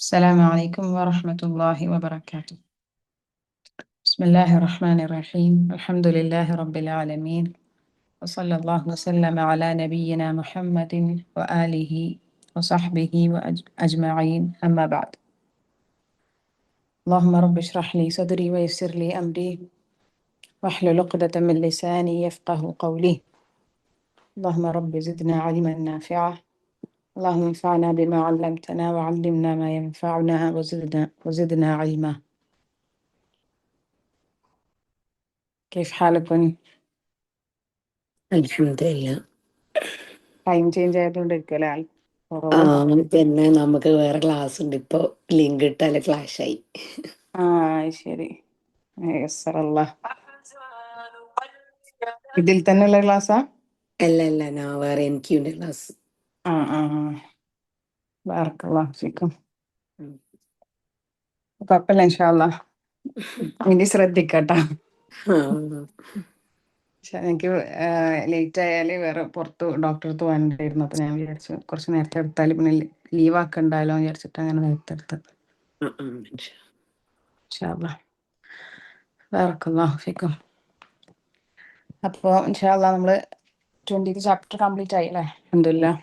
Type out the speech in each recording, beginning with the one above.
السلام عليكم ورحمة الله وبركاته. بسم الله الرحمن الرحيم. الحمد لله رب العالمين، وصلى الله وسلم على نبينا محمد وآله وصحبه أجمعين، أما بعد. اللهم رب اشرح لي صدري ويسر لي أمري واحلل عقدة من لساني يفقه قولي. اللهم رب زدنا علما نافعا، اللهم انفعنا بما علمتنا وعلمنا ما ينفعنا وزدنا علما. كيف حالكم؟ അൽഹംദുലില്ലാ. Time change ആയതുകൊണ്ടിരിക്കുമല്ലേ ആ കുറവ്. പിന്നെ നമുക്ക് വേറെ ക്ലാസ് ഉണ്ട് ഇപ്പൊ. ലിങ്ക് ഇട്ടാല് ഫ്ലാഷ് ആയി. ആ ശരി. യസ്സറല്ലാ. ഇതിൽ തന്നെയുള്ള ക്ലാസ്സാ? അല്ല ഞാൻ വേറെ എനിക്കുണ്ട് ക്ലാസ്. ആ ആ ആ. ബാറക്കല്ലാഹു ഫീക്കും. കുഴപ്പമില്ല, ഇൻഷാ അല്ലാ. ഇനി ശ്രദ്ധിക്കട്ടാ. എനിക്ക് ലേറ്റ് ആയാൽ വേറെ പുറത്ത് ഡോക്ടറെ അടുത്ത് പോകാനുണ്ടായിരുന്നു. അപ്പൊ ഞാൻ വിചാരിച്ചു കുറച്ച് നേരത്തെ എടുത്താൽ പിന്നെ ലീവ് ആക്കണ്ടല്ലോ എന്ന് വിചാരിച്ചിട്ട് അങ്ങനെ നേരത്തെ എടുത്തത്. ഇൻഷാ അല്ലാ. ബാറക്കല്ലാഹു ഫീക്കും. അപ്പോൾ ഇൻഷാ അല്ലാ നമ്മള് 20th ചാപ്റ്റർ കംപ്ലീറ്റ് ആയി അല്ലേ? അൽഹംദുലില്ലാ.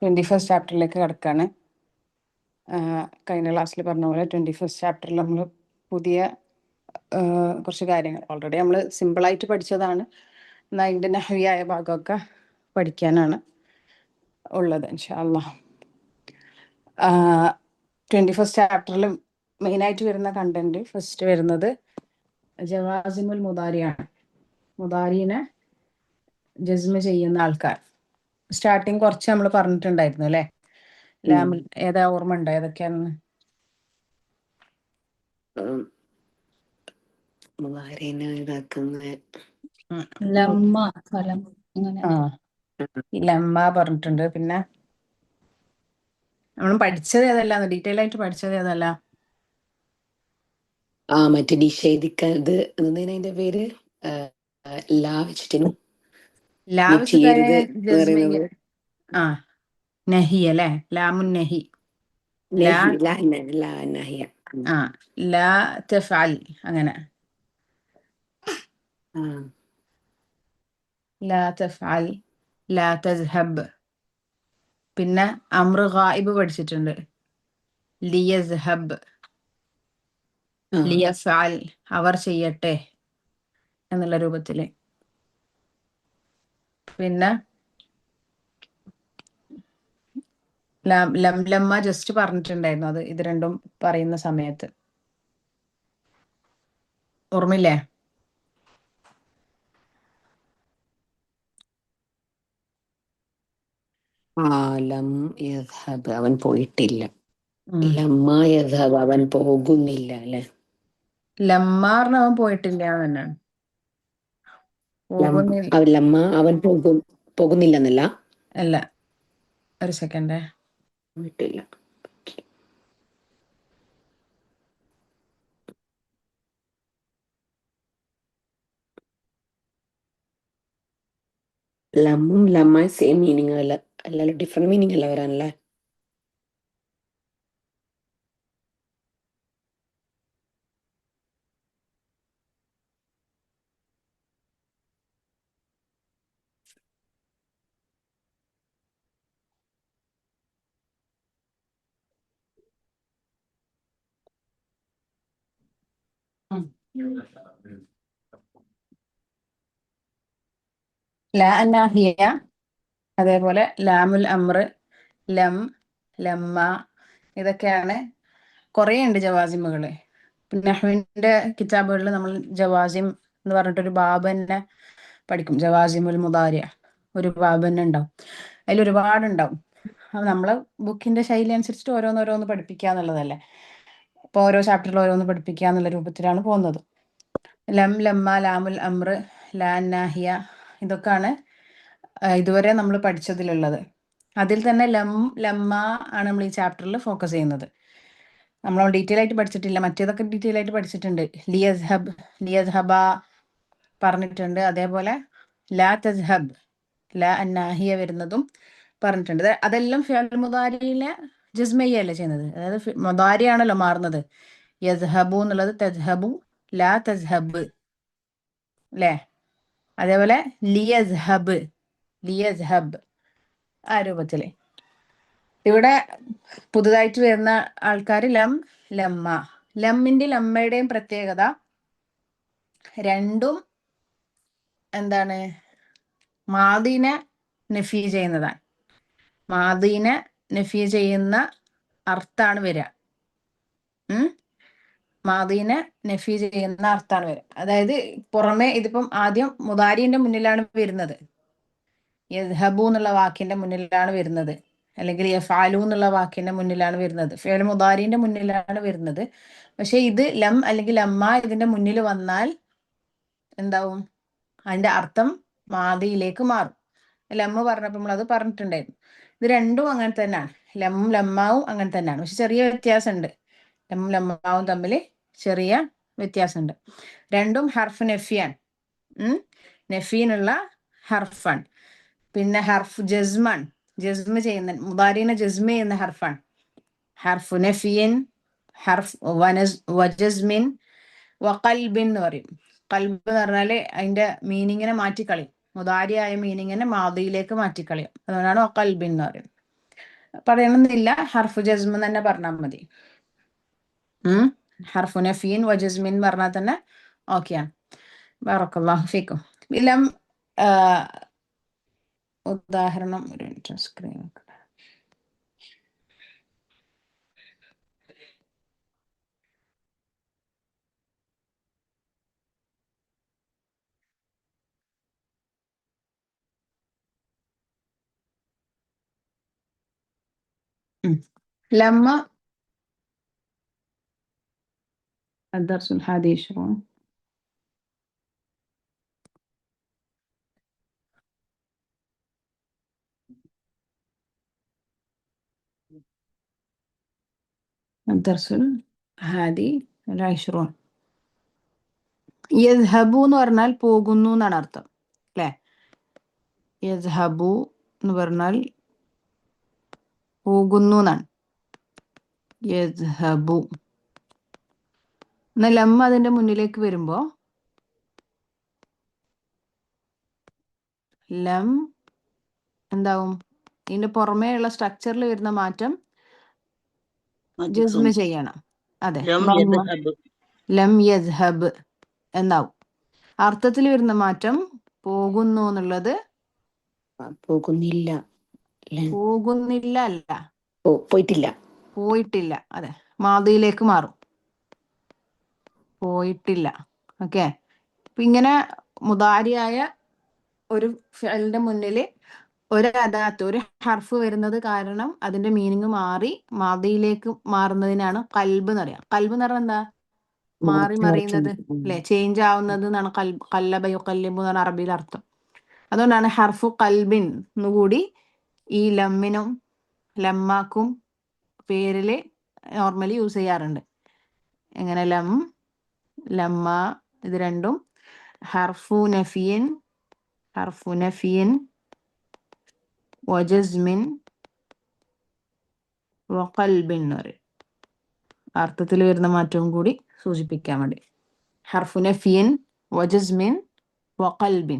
21st ചാപ്റ്ററിലേക്ക് കിടക്കാണ്. കഴിഞ്ഞ ക്ലാസ്സിൽ പറഞ്ഞ പോലെ 21st ചാപ്റ്ററിൽ നമ്മൾ പുതിയ കുറച്ച് കാര്യങ്ങൾ ഓൾറെഡി നമ്മൾ സിമ്പിളായിട്ട് പഠിച്ചതാണ്. എന്നാൽ അതിൻ്റെ നഹ്വിയായ ഭാഗമൊക്കെ പഠിക്കാനാണ് ഉള്ളത് ഇൻഷാ അല്ലാ. 21st ചാപ്റ്ററിൽ മെയിനായിട്ട് വരുന്ന കണ്ടന്റ് ഫസ്റ്റ് വരുന്നത് ജവാസിമുൽ മുദാരിയാണ്. മുദാരിനെ ജസ്മ ചെയ്യുന്ന ആൾക്കാർ. സ്റ്റാർട്ടിങ് കുറച്ച് നമ്മൾ പറഞ്ഞിട്ടുണ്ടായിരുന്നു അല്ലേ? ഏതാ ഓർമ്മ ഉണ്ടോ ഏതൊക്കെയാണെന്ന്? ലമ്മ പറഞ്ഞിട്ടുണ്ട്. പിന്നെ നമ്മൾ പഠിച്ചത് ഏതല്ല, ഡീറ്റെയിൽ ആയിട്ട് പഠിച്ചത് ഏതല്ല? മറ്റേ നിഷേധിക്കാത് അതിന്റെ പേര് ലാ വെച്ചിട്ട് ലാ ചെയ്യരുത് ജസ്മിങ്. ആ നഹി അല്ലേ? ലാമുൻ നഹി. ആ ലാ തഫ്അൽ അങ്ങനെ. ലാ തഫ്അൽ, ലാ തസ്ഹബ്. പിന്നെ അംറ് ഗായിബ് പഠിച്ചിട്ടുണ്ട്. ലിയസ്ഹബ്, ലിയഫ്അൽ അവർ ചെയ്യട്ടെ എന്നുള്ള രൂപത്തില്. പിന്നെ ലമ്മ ജസ്റ്റ് പറഞ്ഞിട്ടുണ്ടായിരുന്നു, അത് ഇത് രണ്ടും പറയുന്ന സമയത്ത്. ഓർമ്മയില്ലേ? അവൻ പോയിട്ടില്ല. ലമ്മ യദ്ഹബ് അവൻ പോകുന്നില്ല അല്ലെ? ലമ്മ പറഞ്ഞ അവൻ പോയിട്ടില്ല തന്നെയാണ്. ലമ്മ അവൻ പോകുന്നില്ലെന്നല്ല. അല്ല, ഒരു സെക്കൻഡ്. പോയിട്ടില്ല. ലമ്മും ലമ്മ സെയിം മീനിങ് അല്ല, അല്ലല്ലോ ഡിഫറെന്റ് മീനിങ് അല്ല വരാനല്ലേ? ലാ അന്നാഹിയ, അതേപോലെ ലാമുൽ അമ്ര്, ലം, ലമ്മ, ഇതൊക്കെയാണ്. കുറേ ഉണ്ട് ജവാസിമുകള്. നഹ്വിന്റെ കിതാബുകളിൽ നമ്മൾ ജവാസിം എന്ന് പറഞ്ഞിട്ടൊരു ബാബ് തന്നെ പഠിക്കും. ജവാസിമുൽ മുദാരിഅ ഒരു ബാബ് തന്നെ ഉണ്ടാവും. അതിൽ ഒരുപാടുണ്ടാവും. അത് നമ്മളെ ബുക്കിന്റെ ശൈലി അനുസരിച്ചിട്ട് ഓരോന്നോരോന്ന് പഠിപ്പിക്കുക എന്നുള്ളതല്ലേ. അപ്പോൾ ഓരോ ചാപ്റ്ററിൽ ഓരോന്ന് പഠിപ്പിക്കുക എന്നുള്ള രൂപത്തിലാണ് പോകുന്നത്. ലം, ലമ്മ, ലാമുൽ അമ്ര്, ലാ നാഹിയ, ഇതൊക്കെയാണ് ഇതുവരെ നമ്മൾ പഠിച്ചതിലുള്ളത്. അതിൽ തന്നെ ലം, ലമ്മ ആണ് നമ്മൾ ഈ ചാപ്റ്ററിൽ ഫോക്കസ് ചെയ്യുന്നത്. നമ്മൾ ഡീറ്റെയിൽ ആയിട്ട് പഠിച്ചിട്ടില്ല, മറ്റേതൊക്കെ ഡീറ്റെയിൽ ആയിട്ട് പഠിച്ചിട്ടുണ്ട്. ലിയസ്ഹബ്, ലിയസ്ഹബ പറഞ്ഞിട്ടുണ്ട്. അതേപോലെ ലാ തസ്ഹബ്, ലാ അന്നാഹിയ വരുന്നതും പറഞ്ഞിട്ടുണ്ട്. അതെല്ലാം ഫിഅൽ മുദാരിയിലെ ജസ്മയ്യല്ലേ ചെയ്യുന്നത്, അതായത് മുതാരിയാണല്ലോ മാറുന്നത്. യസ്ഹബു എന്നുള്ളത് തസ്ഹബു, ലാ തസ്ഹബ് അല്ലേ? അതേപോലെ ലിയസ്ഹബ്, ലിയസ്ഹബ്, ആ രൂപത്തില്. ഇവിടെ പുതുതായിട്ട് വരുന്ന ആൾക്കാർ ലം, ലമ്മ. ലമ്മിന്റെ ലമ്മയുടെയും പ്രത്യേകത രണ്ടും എന്താണ്, മാദീനെ നഫി ചെയ്യുന്നതാണ്. മാദീനെ നഫി ചെയ്യുന്ന അർത്ഥാണ് വരിക. മാദീനെ നഫി ചെയ്യുന്ന അർത്ഥാണ് വരിക. അതായത് പുറമെ ഇതിപ്പം ആദ്യം മുതാരിന്റെ മുന്നിലാണ് വരുന്നത്, യദ്ഹബു എന്നുള്ള വാക്കിന്റെ മുന്നിലാണ് വരുന്നത്, അല്ലെങ്കിൽ യഫാലു എന്നുള്ള വാക്കിന്റെ മുന്നിലാണ് വരുന്നത്, ഫിഅൽ മുദാരിന്റെ മുന്നിലാണ് വരുന്നത്. പക്ഷെ ഇത് ലം അല്ലെങ്കിൽ ലമ്മ ഇതിന്റെ മുന്നിൽ വന്നാൽ എന്താവും, അതിന്റെ അർത്ഥം മാദിയിലേക്ക് മാറും. ലമ്മ പറഞ്ഞപ്പോൾ നമ്മൾ അത് പറഞ്ഞിട്ടുണ്ടായിരുന്നു. ഇത് രണ്ടും അങ്ങനെ തന്നെയാണ്, ലമ്മും ലമ്മാവും അങ്ങനെ തന്നെയാണ്. പക്ഷെ ചെറിയ വ്യത്യാസമുണ്ട്, ലമ്മും ലമ്മാവും തമ്മിൽ ചെറിയ വ്യത്യാസമുണ്ട്. രണ്ടും ഹർഫ് നഫിയാണ്, നഫീനുള്ള ഹർഫാണ്. പിന്നെ ഹർഫ് ജസ്മാണ്, ജസ്മ ചെയ്യുന്ന, മുദാരിനെ ജസ്മ ചെയ്യുന്ന ഹർഫാണ്. ഹർഫ് നഫിയൻ, ഹർഫ് വജസ്മിൻ, വഖൽബിൻ എന്ന് പറയും. കൽബ് എന്ന് പറഞ്ഞാല് അതിന്റെ മീനിങ്ങിനെ മാറ്റിക്കളയും, മുദാരിയായ മീനിങ്ങിനെ മാദിയിലേക്ക് മാറ്റിക്കളയും. അതുകൊണ്ടാണ് വഖൽബിൻ എന്ന് പറയുന്നത്. പറയണമെന്നില്ല, ഹർഫ് ജസ്മ തന്നെ പറഞ്ഞാൽ മതി. ഹർഫ് നഫീൻ വജസ്മിൻ പറഞ്ഞാൽ തന്നെ ഓക്കെയാണ്. ബറക്കല്ലാഹു ഫീക്കും. ലം ഉദാഹരണം ഒരു മിനിറ്റ് സ്ക്രീൻ. لما الدرس 11. الدرس 11. യദ്ഹബു എന്ന് പറഞ്ഞാൽ പോകുന്നു എന്നാണ് അർത്ഥം, അല്ലെ? യദ്ഹബു എന്ന് പറഞ്ഞാൽ പോകുന്നു എന്നാണ്. യദ്ഹബു എന്നാൽ ലമ്മ അതിന്റെ മുന്നിലേക്ക് വരുമ്പോ ലം എന്താവും, ഇതിന്റെ പുറമേയുള്ള സ്ട്രക്ചറിൽ വരുന്ന മാറ്റം ജസ്മ ചെയ്യണം. അതെ, ലം യദ്ഹബ് എന്നാവും. അർത്ഥത്തിൽ വരുന്ന മാറ്റം പോകുന്നു എന്നുള്ളത് പോകുന്നില്ല, പോകുന്നില്ല അല്ല, പോയിട്ടില്ല, പോയിട്ടില്ല. അതെ, മാദിയിലേക്ക് മാറും, പോയിട്ടില്ല. ഓക്കെ. അപ്പൊ ഇങ്ങനെ മുദാരിയായ ഒരു ഫിഅലിന്റെ മുന്നിൽ ഒരു അദാത്ത്, ഒരു ഹർഫ് വരുന്നത് കാരണം അതിന്റെ മീനിങ് മാറി മാദിയിലേക്ക് മാറുന്നതിനാണ് കൽബ് എന്ന് പറയാം. കൽബ് എന്ന് പറഞ്ഞാൽ എന്താ, മാറി മറിയുന്നത്, അല്ലെ? ചേഞ്ച് ആവുന്നത് എന്നാണ് കല്ലബ യുഖല്ലിബു എന്നാണ് അറബിയിൽ അർത്ഥം. അതുകൊണ്ടാണ് ഹർഫു കൽബിൻ എന്നുകൂടി ഈ ലമ്മിനും ലമ്മാക്കും പേരില് നോർമലി യൂസ് ചെയ്യാറുണ്ട്. എങ്ങനെ, ലം, ലമ്മ, ഇത് രണ്ടും ഹർഫു നഫിയൻ, ഹർഫു നഫിയൻ വജസ്മിൻ വഖൽബിൻ എന്ന് പറയും. അർത്ഥത്തിൽ വരുന്ന മാറ്റവും കൂടി സൂചിപ്പിക്കാൻ വേണ്ടി. ഹർഫു നഫിയൻ വജസ്മിൻ വഖൽബിൻ.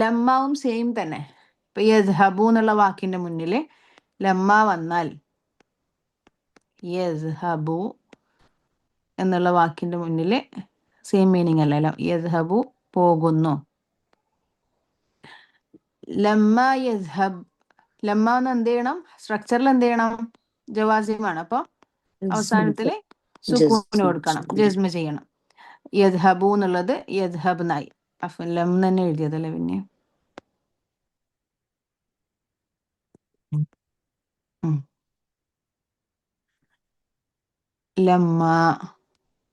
ലമ്മാവും സെയിം തന്നെ. ഇപ്പൊ യസ്ഹബു എന്നുള്ള വാക്കിന്റെ മുന്നിൽ ലമ്മ വന്നാൽ, യസ്ഹബു എന്നുള്ള വാക്കിന്റെ മുന്നിൽ സെയിം മീനിങ് അല്ലല്ലോ, യസ്ഹബു പോകുന്നു. ലമ്മ യസ്ഹബ്, ലമ്മ എന്ന് എന്ത് ചെയ്യണം, സ്ട്രക്ചറിൽ എന്ത് ചെയ്യണം, ജവാസിമാണ്. അപ്പൊ അവസാനത്തില് സുക്കൂന് കൊടുക്കണം, ജസ്മ ചെയ്യണം. യദ്ഹബു എന്നുള്ളത് യദ്ഹബ് നായി. അപ്പൊ ലം തന്നെ എഴുതിയതല്ലേ പിന്നെ. ലമ്മ.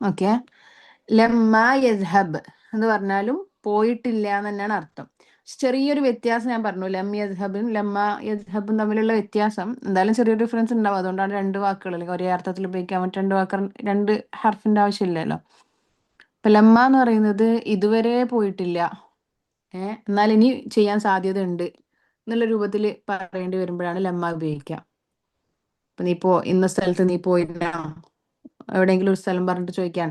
ഓക്കെ. ലമ്മ യദ്ഹബ് എന്ന് പറഞ്ഞാലും പോയിട്ടില്ല എന്ന് തന്നെയാണ് അർത്ഥം. ചെറിയൊരു വ്യത്യാസം ഞാൻ പറഞ്ഞു, ലം യദ്ഹബും ലമ്മ യദ്ഹബും തമ്മിലുള്ള വ്യത്യാസം എന്തായാലും ചെറിയൊരു ഡിഫറൻസ് ഉണ്ടാവും. അതുകൊണ്ടാണ് രണ്ട് വാക്കുകൾ, അല്ലെങ്കിൽ ഒരേ അർത്ഥത്തിൽ ഉപയോഗിക്കാൻ പറ്റും, രണ്ട് ഹർഫിന്റെ ആവശ്യമില്ലല്ലോ. ഇപ്പൊ ലമ്മ എന്ന് പറയുന്നത് ഇതുവരെ പോയിട്ടില്ല, എന്നാൽ ഇനി ചെയ്യാൻ സാധ്യത ഉണ്ട് എന്നുള്ള രൂപത്തിൽ പറയേണ്ടി വരുമ്പോഴാണ് ലമ്മ ഉപയോഗിക്കുക. ഇപ്പൊ ഇന്ന സ്ഥലത്ത് നീ പോയിരുന്നോ, എവിടെയെങ്കിലും ഒരു സ്ഥലം പറഞ്ഞിട്ട് ചോദിക്കാൻ.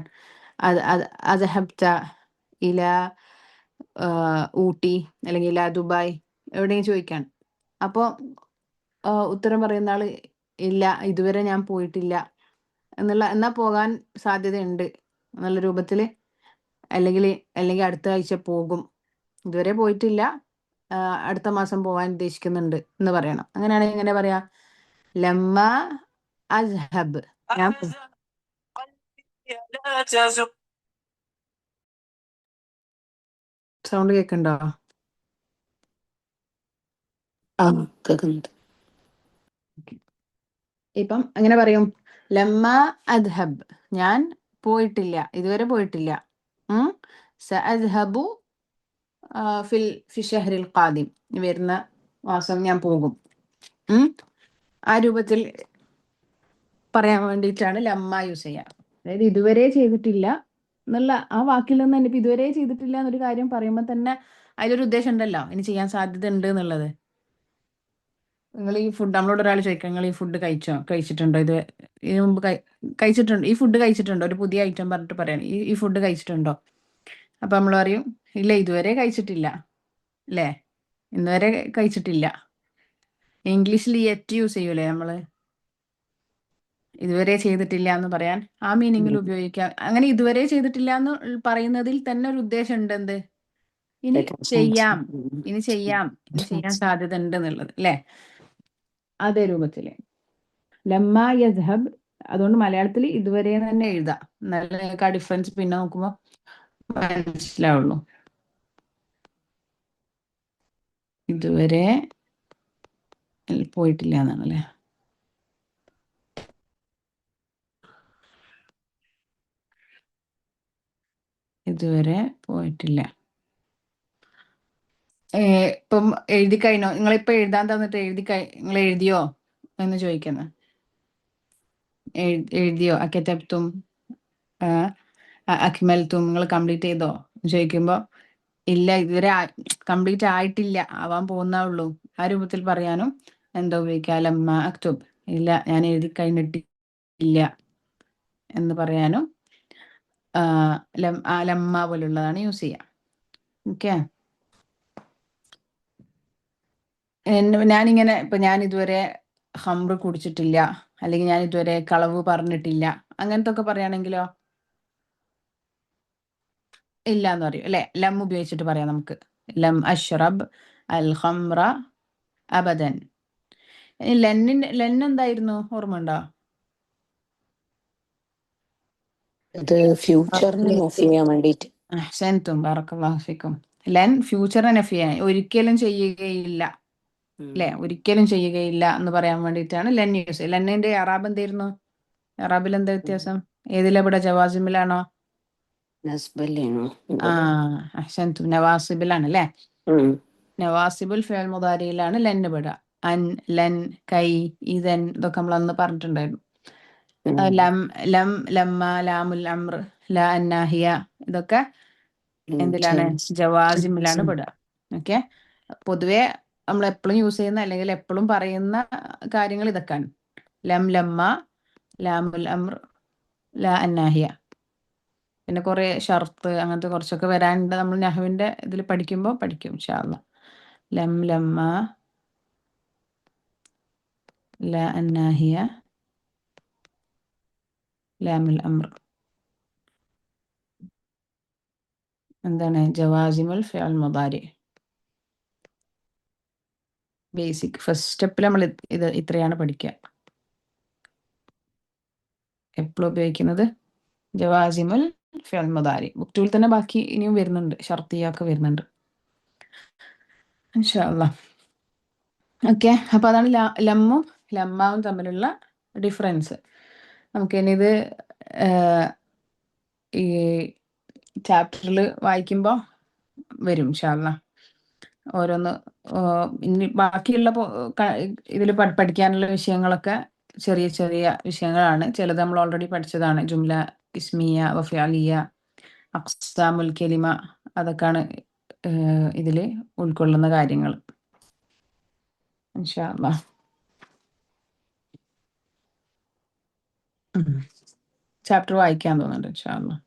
അദ്ഹബ്ത ഇല ഊട്ടി അല്ലെങ്കിൽ ഇല ദുബായ്, എവിടെയെങ്കിലും ചോദിക്കാൻ. അപ്പോൾ ഉത്തരം പറയുന്ന ആള് ഇല്ല, ഇതുവരെ ഞാൻ പോയിട്ടില്ല എന്നാ പോകാൻ സാധ്യതയുണ്ട് എന്നുള്ള രൂപത്തിൽ, അല്ലെങ്കിൽ അടുത്ത ആഴ്ച പോകും, ഇതുവരെ പോയിട്ടില്ല, അടുത്ത മാസം പോകാൻ ഉദ്ദേശിക്കുന്നുണ്ട് എന്ന് പറയണം. അങ്ങനെയാണെങ്കിൽ എങ്ങനെ പറയാ? ലമ്മ അസ്ഹബ്, ഞാൻ സൗണ്ട് കേൾക്കണ്ടോ? ആ കേൾക്കുന്നുണ്ട്. ഇപ്പം എങ്ങനെ പറയും? ലമ്മ അദ്ഹബ്, ഞാൻ പോയിട്ടില്ല, ഇതുവരെ പോയിട്ടില്ല. സഅദ്ഹബു ഫി ഷഹ്റിൽ ഖാദിം, വരുന്ന മാസം ഞാൻ പോകും. ആ രൂപത്തിൽ പറയാൻ വേണ്ടിയിട്ടാണ് ലമ്മ യൂസ് ചെയ്യുക. അതായത് ഇതുവരെ ചെയ്തിട്ടില്ല എന്നുള്ള ആ വാക്കിൽ നിന്ന് തന്നെ, ഇപ്പൊ ഇതുവരെ ചെയ്തിട്ടില്ല എന്നൊരു കാര്യം പറയുമ്പോൾ തന്നെ അതിലൊരു ഉദ്ദേശം ഉണ്ടല്ലോ, ഇനി ചെയ്യാൻ സാധ്യത ഉണ്ട് എന്നുള്ളത്. നിങ്ങൾ ഈ ഫുഡ്, നമ്മളോട് ഒരാൾ ചോദിക്കാം, നിങ്ങൾ ഈ ഫുഡ് കഴിച്ചിട്ടുണ്ടോ, ഇതിനു മുമ്പ് കഴിച്ചിട്ടുണ്ടോ, ഈ ഫുഡ് കഴിച്ചിട്ടുണ്ടോ, ഒരു പുതിയ ഐറ്റം പറഞ്ഞിട്ട് പറയാൻ, ഈ ഫുഡ് കഴിച്ചിട്ടുണ്ടോ? അപ്പൊ നമ്മൾ പറയും ഇല്ല, ഇതുവരെ കഴിച്ചിട്ടില്ല, അല്ലേ, ഇന്നുവരെ കഴിച്ചിട്ടില്ല. ഇംഗ്ലീഷിൽ യെറ്റ് യൂസ് ചെയ്യൂലേ നമ്മള്, ഇതുവരെ ചെയ്തിട്ടില്ല എന്ന് പറയാൻ ആ മീനിങ്ങിൽ ഉപയോഗിക്കാം. അങ്ങനെ ഇതുവരെ ചെയ്തിട്ടില്ല എന്ന് പറയുന്നതിൽ തന്നെ ഒരു ഉദ്ദേശം ഉണ്ട്. എന്ത്? ഇനി ചെയ്യാം, ഇനി ചെയ്യാൻ സാധ്യത ഉണ്ട് എന്നുള്ളത്, അല്ലേ? അതേ രൂപത്തില് ലമ്മ യസ്ഹബ്, അതുകൊണ്ട് മലയാളത്തിൽ ഇതുവരെ തന്നെ എഴുതാം, നല്ല നിങ്ങൾക്ക് ആ ഡിഫറൻസ് പിന്നെ നോക്കുമ്പോൾ മനസ്സിലാവുള്ളൂ. ഇതുവരെ പോയിട്ടില്ല എന്നാണല്ലേ. ഇതുവരെ പോയിട്ടില്ല. ഇപ്പം എഴുതി കഴിഞ്ഞോ? നിങ്ങളിപ്പോ എഴുതാൻ തന്നിട്ട് നിങ്ങൾ എഴുതിയോ എന്ന് ചോദിക്കുന്നത്. എഴുതിയോ? അക്കറ്റപ്തും അക്മൽത്തും നിങ്ങൾ കംപ്ലീറ്റ് ചെയ്തോ ചോദിക്കുമ്പോൾ ഇല്ല, ഇതുവരെ കംപ്ലീറ്റ് ആയിട്ടില്ല, ആവാൻ പോകുന്നേ ഉള്ളൂ, ആ രൂപത്തിൽ പറയാനും എന്താ ഉപയോഗിക്കുക? ലമ്മ അക്തുബ്, ഇല്ല ഞാൻ എഴുതി കഴിഞ്ഞിട്ടില്ല എന്ന് പറയാനും ലമ്മ പോലുള്ളതാണ് യൂസ് ചെയ്യുക. ഓക്കെ. ഞാനിങ്ങനെ ഞാൻ ഇതുവരെ ഹംറ് കുടിച്ചിട്ടില്ല, അല്ലെങ്കിൽ ഞാൻ ഇതുവരെ കളവ് പറഞ്ഞിട്ടില്ല, അങ്ങനത്തെ ഒക്കെ പറയുകയാണെങ്കിലോ ഇല്ല എന്ന് പറയും, അല്ലെ? ലം ഉപയോഗിച്ചിട്ട് പറയാം നമുക്ക്. ലം അഷ്റബ് അൽ ഖംറ അബദൻ. ലെന്നെന്തായിരുന്നു, ഓർമ്മ ഉണ്ടോ? അത് ഫ്യൂച്ചറിനെ നഫി ചെയ്യാൻ വേണ്ടിയിട്ട്. അഹ്സൻതും, ബറക്കല്ലാഹു ഫീക്കും. ലെൻ ഫ്യൂച്ചറിനെ നഫി ചെയ്യാൻ, ഒരിക്കലും ചെയ്യുകയില്ല, അല്ലെ? ഒരിക്കലും ചെയ്യുകയില്ല എന്ന് പറയാൻ വേണ്ടിയിട്ടാണ് ലെൻ യൂസ്. ലെന്നിന്റെ അറാബ് എന്തായിരുന്നു? അറാബിൽ എന്താ വ്യത്യാസം? ഏതിലെവിടെ? ജവാസിമിലാണോ? നസ്ബല്ലേനോ? അഹ്സൻതും, നവാസിബിലാണ്, അല്ലേ? നവാസിബുൽ ഫിഅൽ മുദാരിയിലാണ് ലെന്ന് പെടുക. അൻ, ലൻ, കൈ, ഇതൻ, ഇതൊക്കെ നമ്മൾ അന്ന് പറഞ്ഞിട്ടുണ്ടായിരുന്നു. ലം, ലമ്മ, ലാമുൽ അംർ, ലാ അന്നാഹിയ, ഇതൊക്കെ എന്തിലാണ്? ജവാസിമിലാണ് പെടുക. ഓക്കെ. പൊതുവെ നമ്മൾ എപ്പോഴും യൂസ് ചെയ്യുന്ന അല്ലെങ്കിൽ എപ്പോഴും പറയുന്ന കാര്യങ്ങൾ ഇതൊക്കെയാണ്. ലം, ലമ്മ, ലാമുൽ അംർ, ലാ അന്നാഹിയ. പിന്നെ കുറെ ഷർത്ത് അങ്ങനത്തെ കുറച്ചൊക്കെ വരാനുണ്ട്, നമ്മൾ നഹ്വിന്റെ ഇതിൽ പഠിക്കുമ്പോൾ പഠിക്കും ഇൻഷാ അല്ലാഹ്. ലം, ലമ്മ, ലാ അന്നാഹിയ, ലാമുൽ അംർ. എന്താണ്? ജവാസിമുൽ ഫിഅൽ മുദാരി. ബേസിക് ഫസ്റ്റ് സ്റ്റെപ്പിൽ നമ്മൾ ഇത് ഇത്രയാണ് പഠിക്കുക. എപ്പോഴും ഉപയോഗിക്കുന്നത് ജവാസിമുൽ ഫിഅൽ മുദാരി. ബുക്ക് ടൂവിൽ തന്നെ ബാക്കി ഇനിയും വരുന്നുണ്ട്, ഷർത്തിയൊക്കെ വരുന്നുണ്ട് ഇൻഷാ അല്ലാഹ്. ഓക്കെ. അപ്പൊ അതാണ് ലമ്മും ലമ്മാവും തമ്മിലുള്ള ഡിഫറൻസ്. നമുക്കിനി ഇത് ഈ ചാപ്റ്ററിൽ വായിക്കുമ്പോൾ വരും ഇൻഷാ അല്ലാഹ്. ഓരോന്ന് ഇനി ബാക്കിയുള്ള ഇതിൽ പഠിക്കാനുള്ള വിഷയങ്ങളൊക്കെ ചെറിയ ചെറിയ വിഷയങ്ങളാണ്. ചിലത് നമ്മൾ ഓൾറെഡി പഠിച്ചതാണ്. ജുംല ഇസ്മിയ വഫിഅലിയ, അഖ്സാമുൽ കലിമ, അതൊക്കെയാണ് ഇതിൽ ഉൾക്കൊള്ളുന്ന കാര്യങ്ങൾ ഇൻഷാ അല്ലാഹ്. ചാപ്റ്റർ വായിക്കാൻ തോന്നുന്നുണ്ട് ഇൻഷാ അല്ലാ.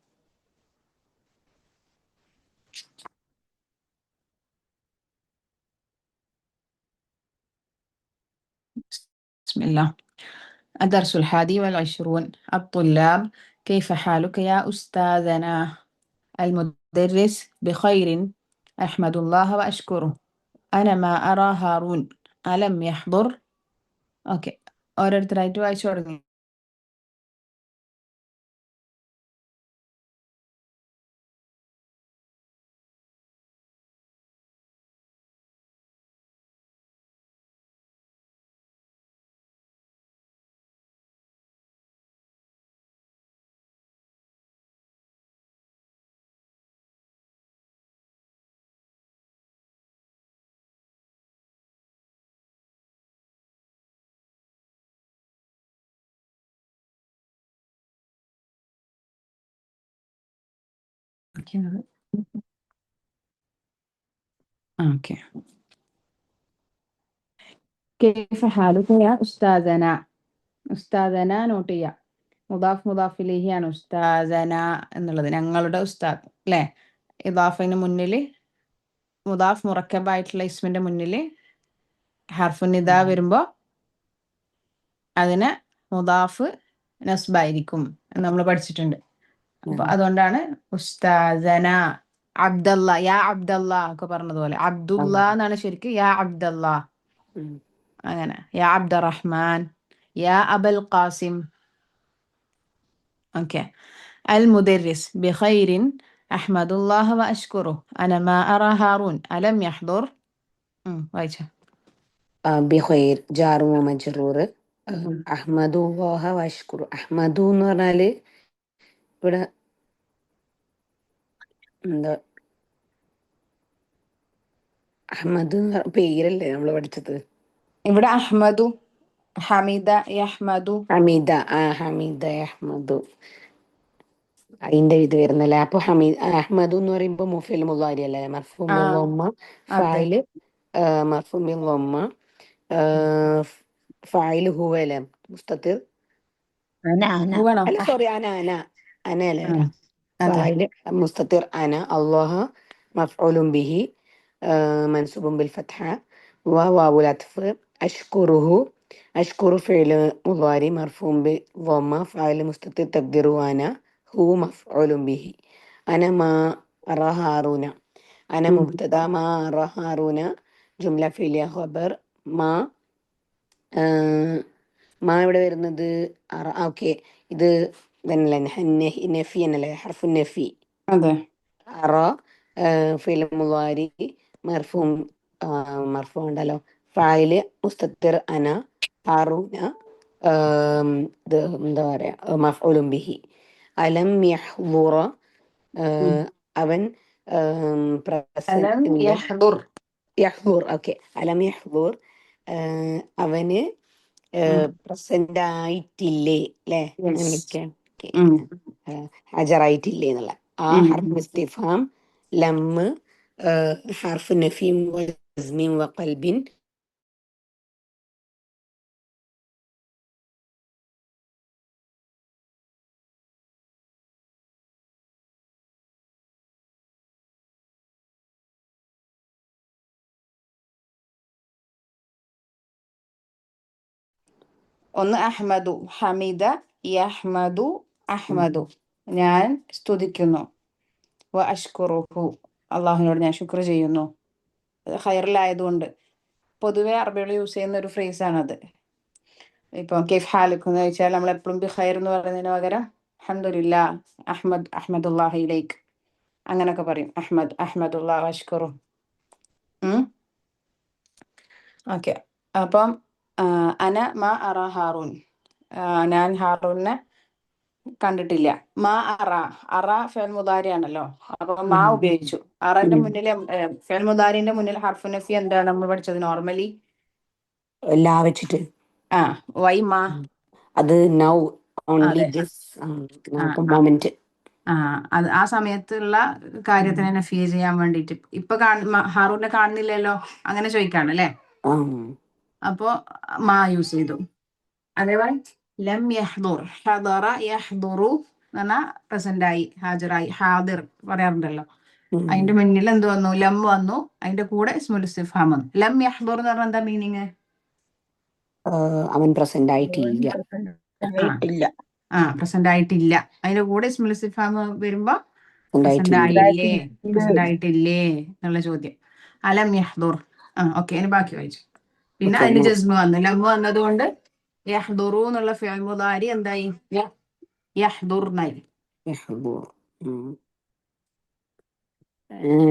بسم الله. الدرس 21. الطلاب كيف حالك يا أستاذنا؟ المدرس بخير أحمد الله وأشكره. أنا ما أرى هارون ألم يحضر. ഓക്കെ, ഓരോരുത്തരായിട്ട് വായിച്ചു തുടങ്ങി. ഓക്കെ. كيف حالك يا أستاذنا. ഉസ്താദന നോട്ട് ചെയ്യാം. മുദാഫ് മുദാഫിലേഹിയാണ് ഉസ്താദന എന്നുള്ളത്, ഞങ്ങളുടെ ഉസ്താദ് അല്ലേ. ഇദാഫിന് മുന്നിൽ മുദാഫ് മുറക്കബായിട്ടുള്ള ഇസ്മിന്റെ മുന്നിൽ ഹർഫുനിദ വരുമ്പോൾ അതിന് മുദാഫ് നസ്ബായിരിക്കും എന്ന് നമ്മൾ പഠിച്ചിട്ടുണ്ട്. അപ്പൊ അതുകൊണ്ടാണ് ഉസ്താദന. അബ്ദല്ല, യാ അബ്ദല്ല ഒക്കെ പറഞ്ഞതുപോലെ അബ്ദുല്ല എന്നാണ് ശരിക്കും, യാ അബ്ദല്ല. അങ്ങനെ യാ അബ്ദുറഹ്മാൻ, യാ അബൽ ഖാസിം. ഓക്കെ. المدرس بخير أحمد الله وأشكره أنا ما أرى هارون ألم يحضر. وايشة. ബിഖൈർ ജാറു മജ്റൂർ അഹ്മദുല്ലാഹ വഷ്കുറു. അഹ്മദു എന്ന് പറഞ്ഞാല് ഇവിടെ എന്താ, അഹമ്മദ് പേരല്ലേ നമ്മൾ പഠിച്ചത്. ഇവിടെ അഹ്മദു, ഹമീദ യഹ്മദു. ഹമീദ, ഹമീദ അഹ്മദു, അതിന്റെ ഇത് വരുന്നല്ലേ. അപ്പൊ ഹമീദ് അഹ്മദു എന്ന് പറയുമ്പോ മുഫിൽ മുളാരി അല്ലേ, മർഫൂം ബിൽ ളമ്മ. ഫായില് മർഫൂം ബിൽ ളമ്മ. ഫായില് ഹുവ അല്ലേ, മുസ്തത്തിർ. അല്ല സോറി, അന അല്ലേ വരാ. ഫായില് മുസ്തത്തിർ അന. അല്ലാഹ മഫ്ഊലുൻ ബിഹി منصوب بالفتحة وواو العطف. أشكره، أشكر فعل مضارع مرفوع بضمة فاعل مستتر تقديره أنا، هو مفعول به. أنا ما أرى هارون، أنا مبتدأ ما أرى هارون جملة فعلية خبر. ما മാ ഇവിടെ വരുന്നത് ഓക്കെ, ഇത് തന്നെയല്ലേ നഫി എന്നല്ലേ, ഹർഫു നഫി. അതെ. അറ ഫിൽ മുളാരി മർഫൂം, മർഫൂം ഉണ്ടല്ലോ. ഫായില് മുസ്തത്തിർ അന. ഹാറൂന ഇത് എന്താ പറയാ, മഫ്ഊലുൻ ബിഹി. അലം യഹ്ദുറ അവൻ യഹ്ദുർ. ഓക്കെ, അലം യഹ്ദുർ അവന് പ്രസന്റ് ആയിട്ടില്ലേ അല്ലേ, അങ്ങനെയൊക്കെ ഹാജരായിട്ടില്ലേ എന്നുള്ള ആ ഹർഫ് ഇസ്തിഫാം. ലമ്മ് ഹർഫ് നഫീം വസ്മീം വഖൽബിൻ. ഒന്ന് അഹ്മദു, ഹമീദ യഹ്മദു, അഹ്മദു ഞാൻ സ്തുതിക്കുന്നു. വ അഷ്കുറുഹു അള്ളാഹുവിനോട് ഞാൻ ശുക്ർ ചെയ്യുന്നു. ഖൈറിലായതുകൊണ്ട്. പൊതുവെ അറബികൾ യൂസ് ചെയ്യുന്ന ഒരു ഫ്രേസാണത്. ഇപ്പം കെയ്ഫ് ഹാലിക്കും എന്ന് ചോദിച്ചാൽ നമ്മൾ എപ്പോഴും ബി ഖൈർ എന്ന് പറയുന്നതിന് പകരം അൽഹംദുലില്ലാ, അഹ്മദ് അഹ്മദുല്ലാഹി ഇലൈക് അങ്ങനൊക്കെ പറയും. അഹ്മദ് അഹ്മദുല്ലാഹ് അഷ്കുറു. ഓക്കെ. അപ്പം അന മാ അറ ഹാറൂൻ, ഞാൻ ഹാറൂനെ കണ്ടിട്ടില്ല. മാ അറ, അറ ഫെൽ മുദാരിയാണല്ലോ, അപ്പൊ മാ ഉപയോഗിച്ചു. അറന്റെ മുന്നിൽ ഫെൽ മുദാരിന്റെ മുന്നിൽ ഹർഫു നഫി എന്താണ് നമ്മൾ പഠിച്ചത് നോർമലി? ലാ വെച്ചിട്ട്. വൈ മാ? അത് നൗ ഓൺലി ദിസ് മൊമെന്റ്. അത് ആ സമയത്തുള്ള കാര്യത്തിനെ നഫി ചെയ്യാൻ വേണ്ടിട്ട്. ഇപ്പൊ ഹാറൂനെ കാണുന്നില്ലല്ലോ, അങ്ങനെ ചോദിക്കാണ് അല്ലേ. അപ്പോ മാ യൂസ് ചെയ്തു. അതേപോലെ ലം യഹ്ദുർ, ഹദറ യഹ്ദുറു എന്ന് പറഞ്ഞാൽ പ്രസന്റ് ആയി, ഹാജരായി, ഹാദിർ പറയാറുണ്ടല്ലോ. അതിന്റെ മുന്നിൽ എന്ത് വന്നു? ലം വന്നു, അതിന്റെ കൂടെ ഇസ്മുൽ ഇസ്തിഫാം വന്നു. ലം യഹ്ദുർ എന്ന് പറഞ്ഞാൽ എന്താ മീനിങ്? അവൻ പ്രസന്റ് ആയിട്ടില്ല. പ്രസന്റ് ആയിട്ടില്ല. അതിന്റെ കൂടെ ഇസ്മുൽ ഇസ്തിഫാം വരുമ്പോ പ്രസന്റ് ആയില്ലേ, പ്രസന്റ് ആയിട്ടില്ലേ എന്നുള്ള ചോദ്യം. അലം യഹ്ദുർ. ഓക്കെ, അതിന് ബാക്കി വായിച്ചു. പിന്നെ അതിന് ജസ്മ വന്നു, ലം വന്നത് കൊണ്ട് യഹ്ദുറു എന്നുള്ള ഫിഅൽ മുദാരി എന്തായി? യഹ്ദുർനായി.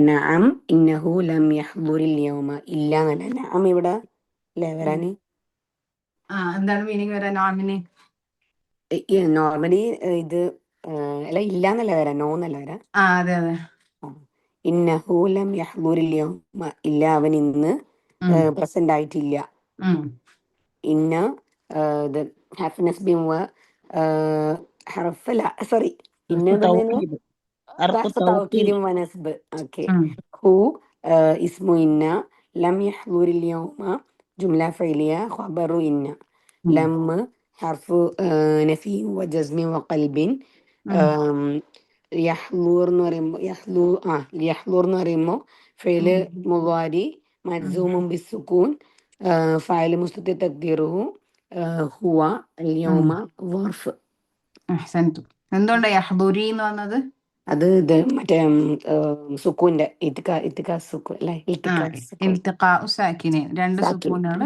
നഅം ഇന്നഹു ലം യഹ്ദുരിൽ യൗമ. ഇല്ല എന്നല്ല, നഅം ഇവിടെ അല്ലേ വരാന്? എന്താണ് മീനിങ് വരാൻ നാമിന്? നോർമലി ഇത് അല്ല, ഇല്ല എന്നല്ല വരാ, നോ എന്നല്ല വരാ. അതെ അതെ. ഇന്നഹു ലം യഹ്ദുരിൽ യൗമ, ഇല്ല അവൻ ഇന്ന് പ്രസന്റ് ആയിട്ടില്ല. ഇന്ന ഇത് ഹർഫ് നസ്ബിൻ വ ഹർഫല്ല, സോറി, ഇന്ന ഹർഫ് തൗക്കീദ് വ നസ്ബ്. ഓക്കേ. ഹു ഇസ്മു ഇന്ന, ലം യഹ്ദുരിൽ യൗമ ജുംല ഫഇലിയ ഖബറു ഇന്ന. ലം ഹർഫ് നഫി വ ജസ്മി വ ഖൽബിൻ. യഹ്ദുർ എന്ന് പറയുമ്പോൾ യഹ്ദുർ എന്ന് പറയുമ്പോൾ ഫിഅല് മുളാരി മജ്സൂമുൻ ബിസ്സുകൂൻ, ഫാഇൽ മുസ്തതിർ തഖ്ദീറുഹു ഹുവ, അൽ യൗമ വർഫ്. എന്തുകൊണ്ടാ യഹ്ദുരി എന്ന് വന്നത്? അത് ഇത് മറ്റേ സുക്കൂന്റെ ഇത്തിക്കാ സുക്കൂൻ അല്ലേ? ഇൽത്തിഖാഉ സാക്കിനൈൻ, രണ്ട് സുക്കൂനുകൾ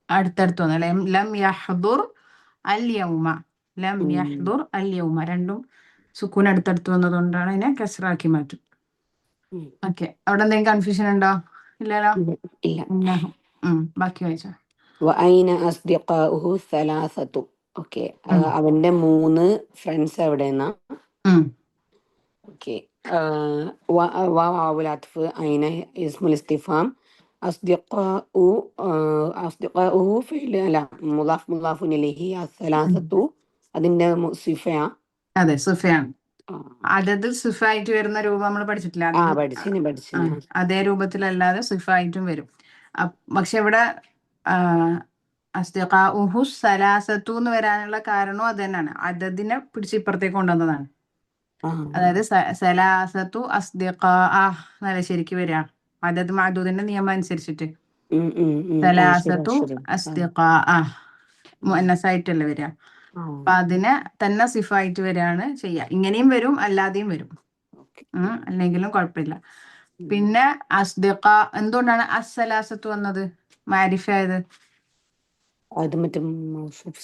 അടുത്തടുത്ത് വന്നു. ലം യഹ്ദുർ അൽ യൗമ, ലം യഹ്ദുർ അൽ യൗമ, രണ്ടും സുക്കൂൻ അടുത്തടുത്ത് വന്നതുകൊണ്ടാണ് അതിനെ കസ്റാക്കി മാറ്റും. ഓക്കെ, അവിടെ എന്തെങ്കിലും കൺഫ്യൂഷൻ ഉണ്ടോ? ഇല്ലല്ലോ. ഇല്ല. ബാക്കി വായിച്ചോ. വഅൈന അസ്ദിഖാഉഹു സലാസതു. ഓക്കെ, അവന്റെ 3 ഫ്രണ്ട്സ് എവിടെന്നാ? ഓക്കെ. വാവുൽ അത്ഫ്, ഐന ഇസ്മുൽ ഇസ്തിഫാം, അസ്ദിഖാഉഹു ഫിഅൽ അല്ല മുളാഫ് മുളാഫുൻ ഇലൈഹി, അസ്സലാസതു അതിന്റെ സിഫയാ? അതെ, സിഫയാണ്. അതത് സിഫായിട്ട് വരുന്ന രൂപം നമ്മൾ പഠിച്ചിട്ടില്ല? പഠിച്ചിന്. അതേ രൂപത്തിലല്ലാതെ സിഫായിട്ടും വരും. പക്ഷെ ഇവിടെ അസ്ദിഖാഉഹു സലാസത്തു എന്ന് വരാനുള്ള കാരണം അത് തന്നെയാണ്, അതതിനെ പിടിച്ച് ഇപ്പുറത്തേക്ക് കൊണ്ടുവന്നതാണ്. അതായത് സലാസത്തു അസ്ദിഖാഅഹ് എന്നല്ല ശരിക്ക് വരിക, അതത് മഅദൂദിന്റെ നിയമം അനുസരിച്ചിട്ട്. സലാസത്തു അസ്ദിഖാഅഹ് മുഅന്നസായിട്ടല്ലേ വരിക. അപ്പൊ അതിനെ തന്നെ സിഫായിട്ട് വരികയാണ് ചെയ്യുക. ഇങ്ങനെയും വരും, അല്ലാതെയും വരും, അല്ലെങ്കിലും കുഴപ്പമില്ല. പിന്നെ അസ്ദിഖ, എന്തുകൊണ്ടാണ് അസ്സലാസത്തു വന്നത് മാരിഫായത്? അത് മറ്റേ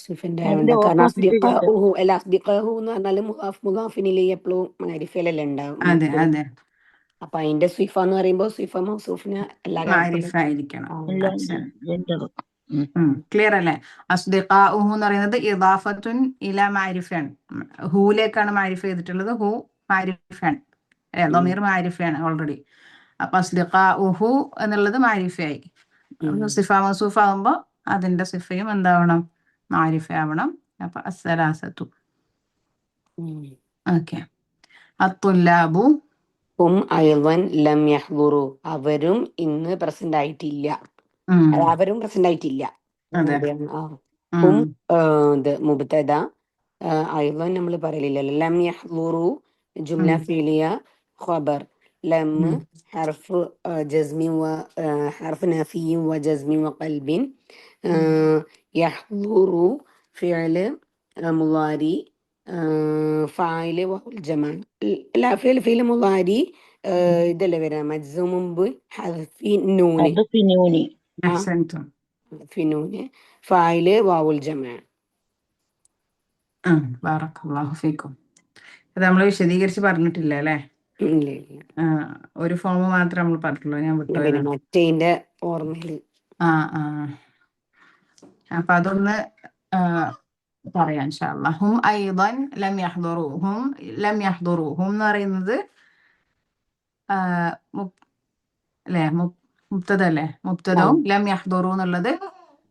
സിഫിന്റെ കാരണം അസ്ദിഖാഉഹു അല്ല, അസ്ദിഖാഉഹു എന്ന് പറഞ്ഞാൽ മുളാഫ് മുളാഫിൻ ഇലൈഹി എപ്പോഴും മാരിഫയിലല്ലേ ഉണ്ടാവും. അതെ. അപ്പൊ അതിന്റെ സിഫ എന്ന് പറയുമ്പോ സിഫ മൗസൂഫിന് മാരിഫ ആയിരിക്കണം. ക്ലിയർ അല്ലേ? അസ്ദിഖാഉഹു എന്ന് പറയുന്നത് ഇദാഫത്തുൻ ഇലാ മാരിഫയാണ്, ഹൂലേക്കാണ് മാരിഫ ചെയ്തിട്ടുള്ളത്. ഹു മാരിഫയാണ്, ദമീർ മാരിഫയാണ് ഓൾറെഡി. അപ്പൊ അസ്ദിഖാഉഹു എന്നുള്ളത് മാരിഫയായി. സിഫ മൗസൂഫ് ആകുമ്പോ അതിന്റെ സിഫയും എന്താവണം? മാരിഫ ആവണം. അപ്പൊ അസ്സലാസത്തു. ഓക്കെ. അത്തുല്ലാബു ഹും അയ്ളൻ ലം യഹ്ദുറു, അവരും ഇന്ന് പ്രസന്റ് ആയിട്ടില്ല. അവരും പ്രസന്റ് ആയിട്ടില്ല. ഹും ഇത് മുബ്തദ, അയ്ളൻ നമ്മൾ പറയലില്ലല്ലോ. ലം യഹ്ദുറു ജുംല ഫിലിയ ഖബർ. ലം ഹർഫ് ജസ്മി വ ഹർഫ് നഫി വ ജസ്മി വ ഖൽബിൻ. യഹ്ദുറു ഫിഅല് മുളാരി, ഫായില് വഉൽ ജമാ. لا فعل مضارع ഇതല്ലേ വരാ മജ്സൂമുൻ ബി ഹർഫി നൂനി. ഫിനൂന്, ഫായില് വാവുൽ ജമാ. ബറകല്ലാഹു ഫീക്കും. അത് നമ്മൾ വിശദീകരിച്ച് പറഞ്ഞിട്ടില്ല അല്ലേ? ഒരു ഫോം മാത്രമേ നമ്മൾ പറഞ്ഞിട്ടുള്ളൂ, ഞാൻ വിട്ടു. മറ്റേന്റെ ഓർമ്മയില്. അപ്പൊ അതൊന്ന് പറയാം ഇൻഷാ അല്ലാഹ്. ഹും അയ്ളൻ ലം യഹ്ദുറു. ഹും ലം യഹ്ദുറു, ഹും എന്ന് പറയുന്നത് അല്ലേ മുബ്തദ അല്ലേ? മുബ്തദവും ലം യഹ്ദുറു എന്നുള്ളത്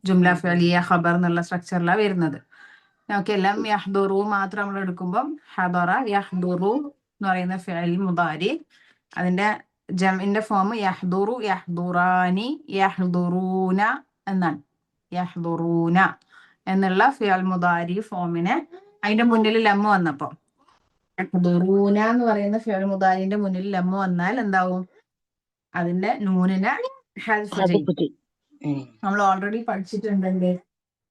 ജുംല ഫിഅലിയ ഖബർ എന്നുള്ള സ്ട്രക്ചറിലാണ് വരുന്നത്. ഓക്കെ, ലം യഹ്ദുറു മാത്രം നമ്മൾ എടുക്കുമ്പോൾ ഹദറ യഹ്ദുറു എന്ന് പറയുന്ന ഫിഅൽ മുദാരി, അതിന്റെ ജംഇന്റെ ഫോം യഹ്ദുറു, യഹ്ദുറാനി, യഹ്ദുറൂന എന്നാണ്. യഹ്ദുറൂന എന്നുള്ള ഫിയൽ മുദാരി ഫോമിനെ അതിന്റെ മുന്നിൽ ലമ്മ വന്നപ്പോ യഹ്ദുറൂന എന്ന് പറയുന്ന ഫിയൽ മുദാരിന്റെ മുന്നിൽ ലമ്മ വന്നാൽ എന്താവും? അതിന്റെ നൂനിനെ ഹൽഫ് ചെയ്യും. നമ്മൾ ഓൾറെഡി പഠിച്ചിട്ടുണ്ടെങ്കിൽ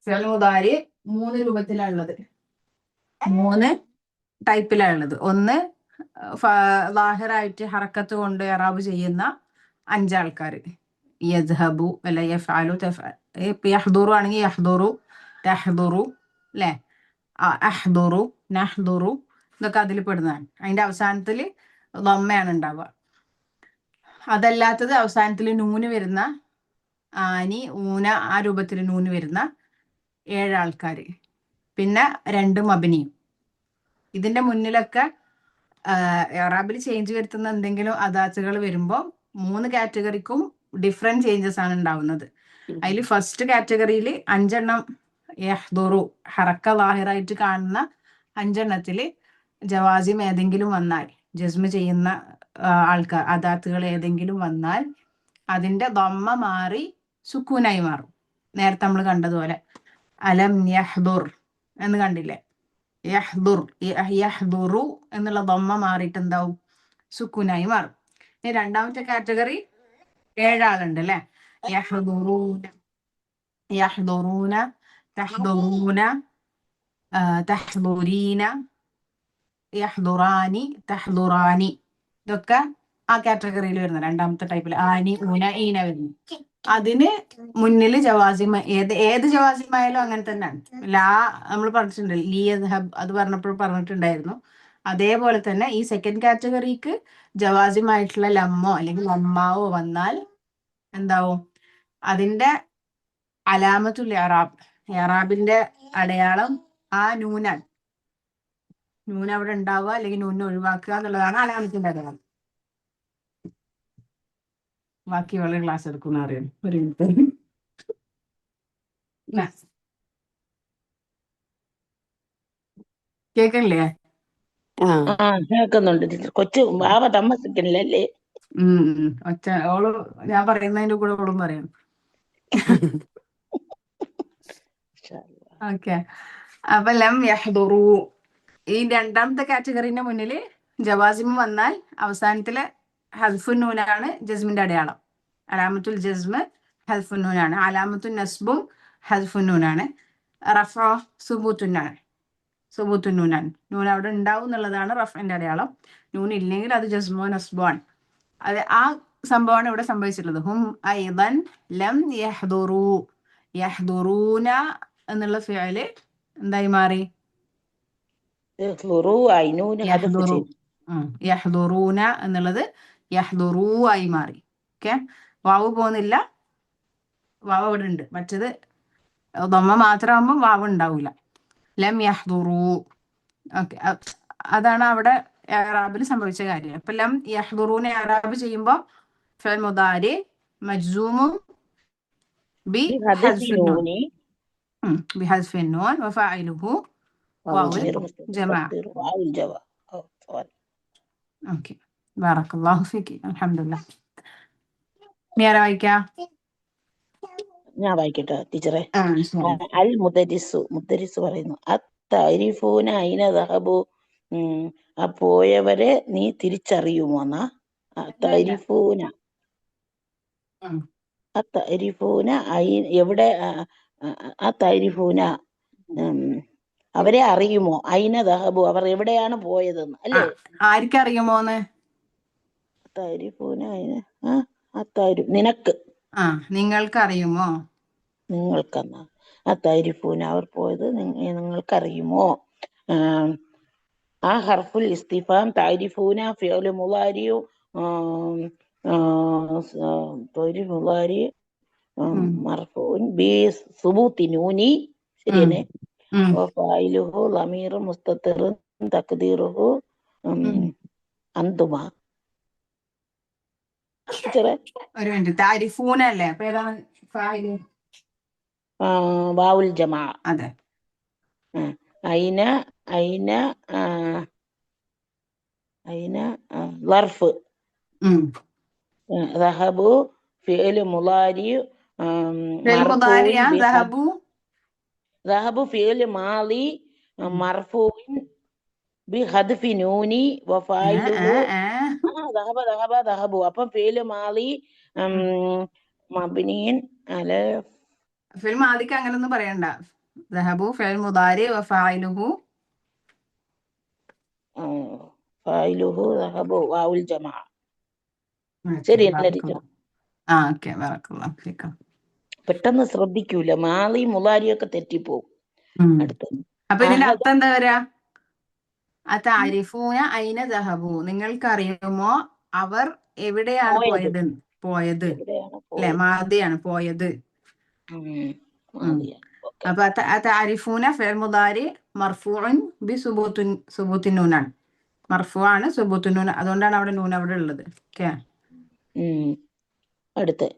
ഫിയൽ മുദാരി 3 രൂപത്തിലാണുള്ളത്, 3 ടൈപ്പിലാണുള്ളത്. ഒന്ന് ലാഹിറായിട്ട് ഹറക്കത്ത് കൊണ്ട് ഇറാബ് ചെയ്യുന്ന 5 ആൾക്കാർ, യദ്ഹബു അല്ല യഫ്അലു യഹ്ദുറു ആണെങ്കിൽ യഹ്ദുറു, തഹ്ദുറു അല്ലെ, അഹ്ദുറു, നഹ്ദുറു ഇതൊക്കെ അതിൽ പെടുന്നതാണ്. അതിന്റെ അവസാനത്തിൽ ദമ്മയാണ് ഉണ്ടാവുക. അതല്ലാത്തത് അവസാനത്തിൽ നൂന് വരുന്ന ആനി, ഊന ആ രൂപത്തിൽ നൂന് വരുന്ന 7 ആൾക്കാർ, പിന്നെ 2 മബനിയും. ഇതിന്റെ മുന്നിലൊക്കെ ഇറാബിൽ ചേഞ്ച് വരുത്തുന്ന എന്തെങ്കിലും അദാത്തുകൾ വരുമ്പോൾ 3 കാറ്റഗറിക്കും ഡിഫറെന്റ് ചേഞ്ചസ് ആണ് ഉണ്ടാവുന്നത്. അതിൽ ഫസ്റ്റ് കാറ്റഗറിയിൽ 5 എണ്ണം യഹ്ദുറു ഹറക്ക ലാഹിറായിട്ട് കാണുന്ന 5 എണ്ണത്തിൽ ജവാസിം ഏതെങ്കിലും വന്നാൽ, ജസ്മ് ചെയ്യുന്ന ആൾക്കാർ അദാത്തുകൾ ഏതെങ്കിലും വന്നാൽ അതിന്റെ ദമ്മ മാറി സുക്കൂനായി മാറും. നേരത്തെ നമ്മൾ കണ്ടതുപോലെ അലം യഹ്ദുർ എന്ന് കണ്ടില്ലേ, യഹ്ദുർ യഹ്ദുറു എന്നുള്ള ദമ്മ മാറിയിട്ട് എന്താവും? സുക്കൂനായി മാറും. ഇനി രണ്ടാമത്തെ കാറ്റഗറി 7 ആളുണ്ട് അല്ലെ, യഹ്ദുറൂന, യഹ്ദുറൂന, തഹ്ദുറൂന, തഹ്ദുരീന, യഹ്ദുറാനി, തഹ്ദുറാനി ഇതൊക്കെ ആ കാറ്റഗറിയിൽ വരുന്ന രണ്ടാമത്തെ ടൈപ്പിൽ ആനി, ഊന, ഈന വരുന്നു. അതിന് മുന്നിൽ ജവാസിമ ഏത് ജവാസിമായാലും അങ്ങനെ തന്നെയാണ്. ലാ നമ്മൾ പറഞ്ഞിട്ടുണ്ട്, ലീ യദ്ഹബ് അത് പറഞ്ഞപ്പോൾ പറഞ്ഞിട്ടുണ്ടായിരുന്നു. അതേപോലെ തന്നെ ഈ സെക്കൻഡ് കാറ്റഗറിക്ക് ജവാസിമായിട്ടുള്ള ലമ്മോ അല്ലെങ്കിൽ ലമ്മാവോ വന്നാൽ എന്താവും? അതിന്റെ അലാമത്തുൽ ഇറാബ്, ഇറാബിന്റെ അടയാളം ആ നൂനാണ്. നൂൻ അവിടെ ഉണ്ടാവുക അല്ലെങ്കിൽ നൂനെ ഒഴിവാക്കുക എന്നുള്ളതാണ് അലാമത്തിന്റെ അടയാളം. ബാക്കി വളരെ ക്ലാസ് എടുക്കുന്ന അറിയാം. ഒരു മിനിറ്റ്. കേക്കണില്ലേ? കേൾക്കുന്നുണ്ട്. കൊച്ചു ബാവ താമസിക്കണില്ലല്ലേ? ഒച്ച ഓള് ഞാൻ പറയുന്നതിന്റെ കൂടെ ഓളും പറയാം. ഓക്കെ, അപ്പൊ ലം യഹ്ദുറു ഈ രണ്ടാമത്തെ കാറ്റഗറിന്റെ മുന്നിൽ ജവാസിമ് വന്നാൽ അവസാനത്തിലെ ഹൽഫുൻ നൂനാണ് ജസ്മിന്റെ അടയാളം. അലാമത്തുൽ ജസ്മ് ഹൽഫുൻ നൂനാണ്. അലാമത്തുൽ നസ്ബും ഹൽഫുൻ നൂനാണ്. റഫ്അ സുബൂത്തുന്നാണ്, സുബൂത്തുൻ നൂനാണ്. നൂൻ അവിടെ ഉണ്ടാവും എന്നുള്ളതാണ് റഫ്ഇന്റെ അടയാളം. നൂൻ ഇല്ലെങ്കിൽ അത് ജസ്മോ നസ്ബോ ആണ്. അത് ആ സംഭവമാണ് ഇവിടെ സംഭവിച്ചിട്ടുള്ളത്. ഹും ഐദൻ ലം യഹ്ദുറു, യഹ്ദുറൂന എന്നുള്ള ഫിഅല് എന്തായി മാറി? യഹ്ദുറൂന എന്നുള്ളത് യഹ്ദുറൂ ആയി മാറി. ഓക്കെ, വാവ് പോകുന്നില്ല, വാവ് അവിടെ ഉണ്ട്. മറ്റത് ദമ്മ മാത്രമാകുമ്പോൾ വാവ് ഉണ്ടാവില്ല. ലം യഹ്ദുറൂ. ഓക്കെ, അതാണ് അവിടെ ഇറാബിൽ സംഭവിച്ച കാര്യം. അപ്പൊ ലം യഹ്ദുറൂനെ ഇറാബ് ചെയ്യുമ്പോൾ ഫിഅൽ മുദാരി മജ്സൂമും ബിഹദ്ഫിൻ നൂൻ വഫാഇലുഹു വാവുൽ ജമാഅ. ഓക്കെ, ബാറക്കല്ലാഹു ഫീകി. അൽഹംദുലില്ലാഹ്. നീ ആരാ വായിക്കാ? ഞാൻ വായിക്കട്ടെ ടീച്ചറെ. അൽ മുദരിസ് പറയുന്നു, അത്തഅരിഫൂന അയിന ദഹബു, ആ പോയവരെ നീ തിരിച്ചറിയുമോന്നാ? അത്തഅരിഫൂന, അത്തഅരിഫൂന എവിടെ? അത്തഅരിഫൂന അവരെ അറിയുമോ? അയിന ദഹബു അവർ എവിടെയാണ് പോയതെന്ന് അല്ലേ? ആർക്കറിയുമോന്ന്? അത്തഅരിഫൂന അയിന നിനക്ക്, നിങ്ങൾക്ക് അറിയുമോ? നിങ്ങൾക്കെന്നാ അത്തഅരിഫൂന അവർ പോയത് നിങ്ങൾക്കറിയുമോ? ആ ഹർഫുൽ ഇസ്തിഫാം തഅരിഫൂന ഫിഅലു മുളാരിയു മുളാരി മർഫൂൻ ബി സുബൂത്തി നൂനി, ശരിയല്ലേ? വഫായിലുഹു ലമീറു മുസ്തത്തിറുൻ തഖ്ദീറുഹു അന്തുമാ. ഒരു മിനിറ്റ്, താരിഫൂന അല്ലേ? അപ്പൊ ഏതാണ് ഫായില്? വാവുൽ ജമാ. അതെ. അയിന അയിന അയിന ലർഫ്, ദഹബു ഫിഅലു മുളാരി മർഫൂൻ ദഹബു ഫിഅൽ മാളി മർഫൂഇൻ ബിഹദ്ഫി നൂനി വഫായിലുഹു ദഹബു. അപ്പം ഫിഅൽ മാളി മബ്നിയിൻ അല ഫിൽ മാദിക്ക് അങ്ങനൊന്നും പറയണ്ട. ദഹബു ഫിൽ മുദാരി വഫായിലുഹു ഫായിലുഹു ദഹബു വാവുൽ ജമാ. ഓക്കെ ശരി ബറക്കല്ലാഹ്. ആ ഓക്കെ ബറക്കല്ലാഹു ഫീക്കും. പെട്ടെന്ന് ശ്രദ്ധിക്കൂല, മാളി മുളാരിയൊക്കെ തെറ്റിപ്പോവും. അടുത്ത അപ്പൊ ഇതിന്റെ അർത്ഥം എന്താ വരാ? അതാരിഫൂന ഐന ദഹബു, നിങ്ങൾക്കറിയുമോ അവർ എവിടെയാണ് പോയത് അല്ലെ? മാദിയാണ് പോയത്. അപ്പൊ അതാരിഫൂന ഫിഅൽ മുദാരി മർഫൂഉൻ ബി സുബൂത്തിൻ നൂനാണ്. മർഫൂ ആണ്, സുബൂത്തിൻ നൂൻ, അതുകൊണ്ടാണ് അവിടെ നൂൻ അവിടെ ഉള്ളത്. ഓക്കെ. അടുത്ത്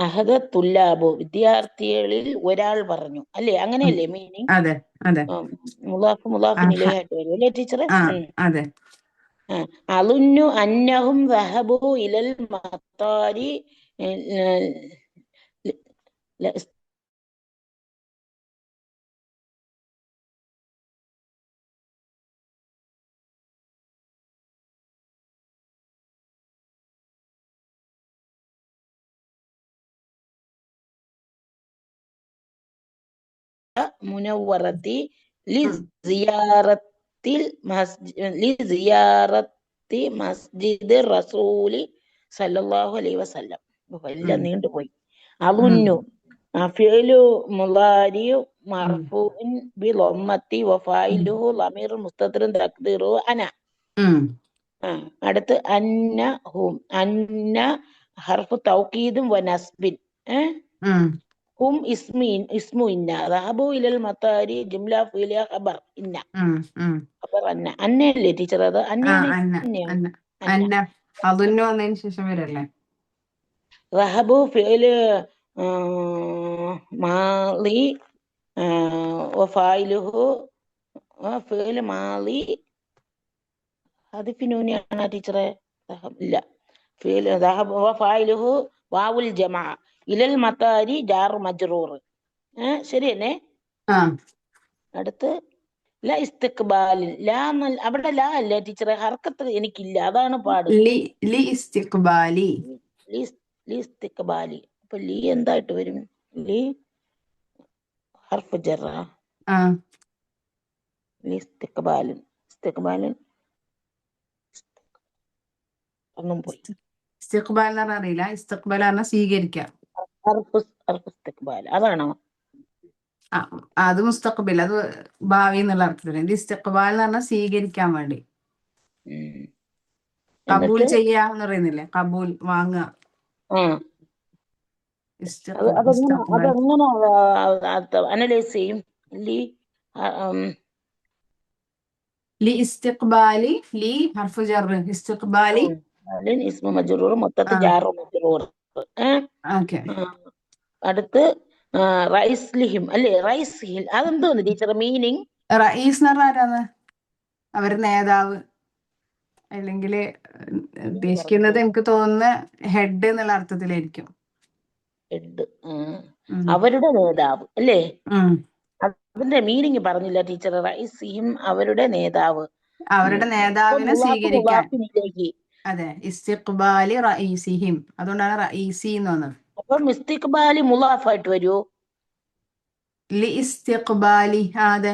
അഹദ തുല്ലാബു, വിദ്യാർത്ഥികളിൽ ഒരാൾ പറഞ്ഞു, അല്ലേ? അങ്ങനെയല്ലേ മീനിങ്? അതെ അതെ. മുളാഫ് മുളാഫിനിലേയായിട്ട് വരും അല്ലേ ടീച്ചറെ? അതെ. അളുന്നു അന്നഹും ദഹബു ഇലൽ മത്താരി മുനവ്വറത്തി ലിസിയാറത്തി മസ്ജിദ് റസൂലി സല്ലല്ലാഹു അലൈഹി വസല്ലം. എല്ലാം നീണ്ടുപോയി. അളുന്നു ഫിഅലു മുളാരി മർഫൂഉൻ ബി ളമ്മത്തി വഫായിലുഹു ളമീർ മുസ്തതിറുൻ തഖ്ദീറു അന. അടുത്ത് അന്നഹും, അന്ന ഹർഫു തൗക്കീദും വനസ്ബിൻ. ഹും ഇസ്മു ഇന്ന, ദഹബു ഇലൽ മത്താരി ജുംല ഫിഅലിയ ഖബർ ഇന്ന. ഖബർ അന്ന. അന്നയല്ലേ ടീച്ചർ? അത് അന്നതിന് ശേഷം വരല്ലേ? ദഹബു ഫിഅല് മാളി വഫായിലുഹു ഫിഅല് മാളി ഹദ്ഫി നൂനിയാണ് ടീച്ചറെ? ഇല്ല. ഫിഅല് ദഹബു വഫായിലുഹു വാവുൽ ജമാ ഇലൽ മത്താരി ജാറു മജ്റൂർ. ശരി തന്നെ. അടുത്ത് ല ഇസ്തിഖ്ബാലിൻ, ലാ അവിടെ ലാ അല്ല ടീച്ചറെ, ഹർക്കത്ത് എനിക്കില്ല, അതാണ് പാട്. ലി ഇസ്തിഖ്ബാലി. അപ്പൊ ലീ എന്തായിട്ട് വരും? ലീ ഹർഫ് ജറ. ഇസ്തിഖ്ബാലിൻ ഒന്നും പോയി. ഇസ്തിഖ്ബാൽ എന്ന് പറഞ്ഞാൽ അറിയില്ല. ഇസ്തിഖ്ബാൽ പറഞ്ഞാൽ സ്വീകരിക്കാം. അതാണോ? അത് മുസ്തഖ്ബിൽ, അത് ഭാവി എന്നുള്ള അർത്ഥത്തിൽ. ഇസ്തിഖ്ബാൽ എന്ന് പറഞ്ഞാൽ സ്വീകരിക്കാൻ വേണ്ടി. കബൂൽ ചെയ്യാ എന്ന് പറയുന്നില്ലേ? കബൂൽ വാങ്ങുക. അതെങ്ങനെ അനലൈസ് ചെയ്യും? ലി ഇസ്തിഖ്ബാലി, ലി ഹർഫു ജർ, ഇസ്തിഖ്ബാലി ഇസ്മു മജ്റൂർ, മൊത്തത്തിൽ ജാറു മജ്റൂർ. ഓക്കേ. അടുത്ത് റൈസ്ലിഹിം അല്ലേ? റൈസ്ഹിൽ, അതെന്തോന്ന് ടീച്ചർ മീനിങ്? റഈസ് എന്ന് പറഞ്ഞാൽ ആരാണ്? അവരുടെ നേതാവ്, അല്ലെങ്കിൽ ഉദ്ദേശിക്കുന്നത് എനിക്ക് തോന്നുന്ന ഹെഡ് എന്നുള്ള അർത്ഥത്തിലായിരിക്കും. ഹെഡ്, അവരുടെ നേതാവ് അല്ലേ? അതിന്റെ മീനിങ് പറഞ്ഞില്ല ടീച്ചർ. റൈസിഹിം, അവരുടെ നേതാവ്, അവരുടെ നേതാവിനെ സ്വീകരിക്കാൻ. അതെ, ഇസ്തിഖ്ബാലി റഈസിഹിം, അതുകൊണ്ടാണ് റഈസി എന്ന് വന്നത്. അപ്പം ഇസ്തിഖ്ബാലി മുളാഫായിട്ട് വരുമോ? ലി ഇസ്തിഖ്ബാലി, അതെ.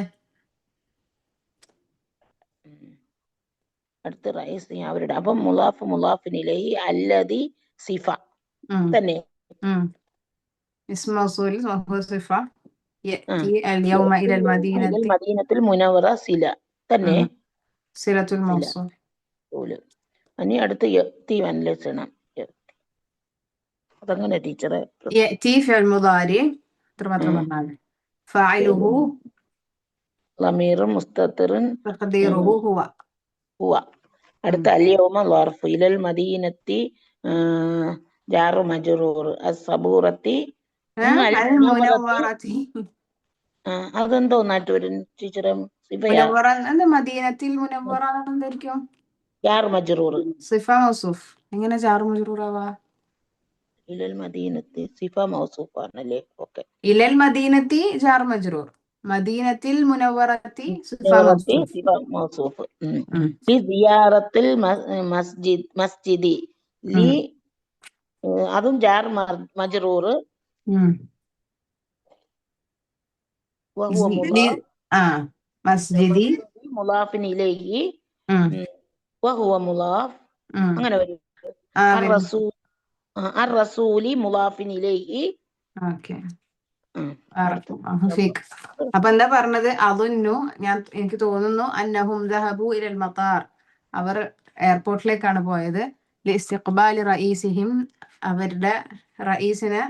അടുത്ത് റൈസി, അവരുടെ. അപ്പം മുളാഫ് മുളാഫിനിലൈഹി അല്ലദി സിഫ തന്നെ. ഇസ്മു മൗസൂൽ സിഫ യഅതി അൽയൗമ ഇലൽ മദീനത്തിൽ മുനവറ സില തന്നെ. സിലത്തുൽ മൗസൂൽ. ഇനി അടുത്ത് യഅതി അനലൈസ് ചെയ്യണം. അതങ്ങനെ ടീച്ചറെ? യഅതി ഫിഅൽ മുദാരി, ഇത്ര മാത്രം പറഞ്ഞാൽ. ഫാഇലുഹു ളമീർ മുസ്തതിറുൻ തഖ്ദീറുഹു ഹുവ. അടുത്ത അൽയൗമ ളർഫ് ഇലൽ മദീനത്തി ജാറു മജ്റൂർ അസ്സബൂറത്തി അതെന്തോന്നായിട്ട് വരും ടീച്ചറെ? മദീനത്തിൽ മുനവ്വറ എന്തായിരിക്കും? ജാറു മജ്റൂർ. സിഫ മൗസൂഫ്. എങ്ങനെ ജാറു മജ്റൂർ ആവാ? ഇലൽ മദീനത്തി സിഫ മൗസൂഫ് ആണല്ലേ? ഓക്കെ. ഇലൽ മദീനത്തി ജാർ മജ്റൂർ. മദീനത്തിൽ മുനവ്വറത്തി സിഫ മുനവ്വറത്തി മൗസൂഫ്. സിഫ മൗസൂഫ്. ഫി സിയാറത്തിൽ മസ്ജിദി ലി, അതും ജാർ മജ്റൂർ. വഹുവ മസ്ജിദി മുളാഫിൻ ഇലൈഹി വഹുവ മുളാഫ്. അങ്ങനെ വരും. റസൂലി മുളാഫിൻ ഇലൈഹി. അപ്പൊ എന്താ പറഞ്ഞത്? അതൊന്നു എനിക്ക് തോന്നുന്നു അന്നഹും ദഹബു ഇലൽ മത്താർ, അവർ എയർപോർട്ടിലേക്കാണ് പോയത്. ലിസ്തിഖ്ബാലി റഈസിഹിം, അവരുടെ റഈസിനെ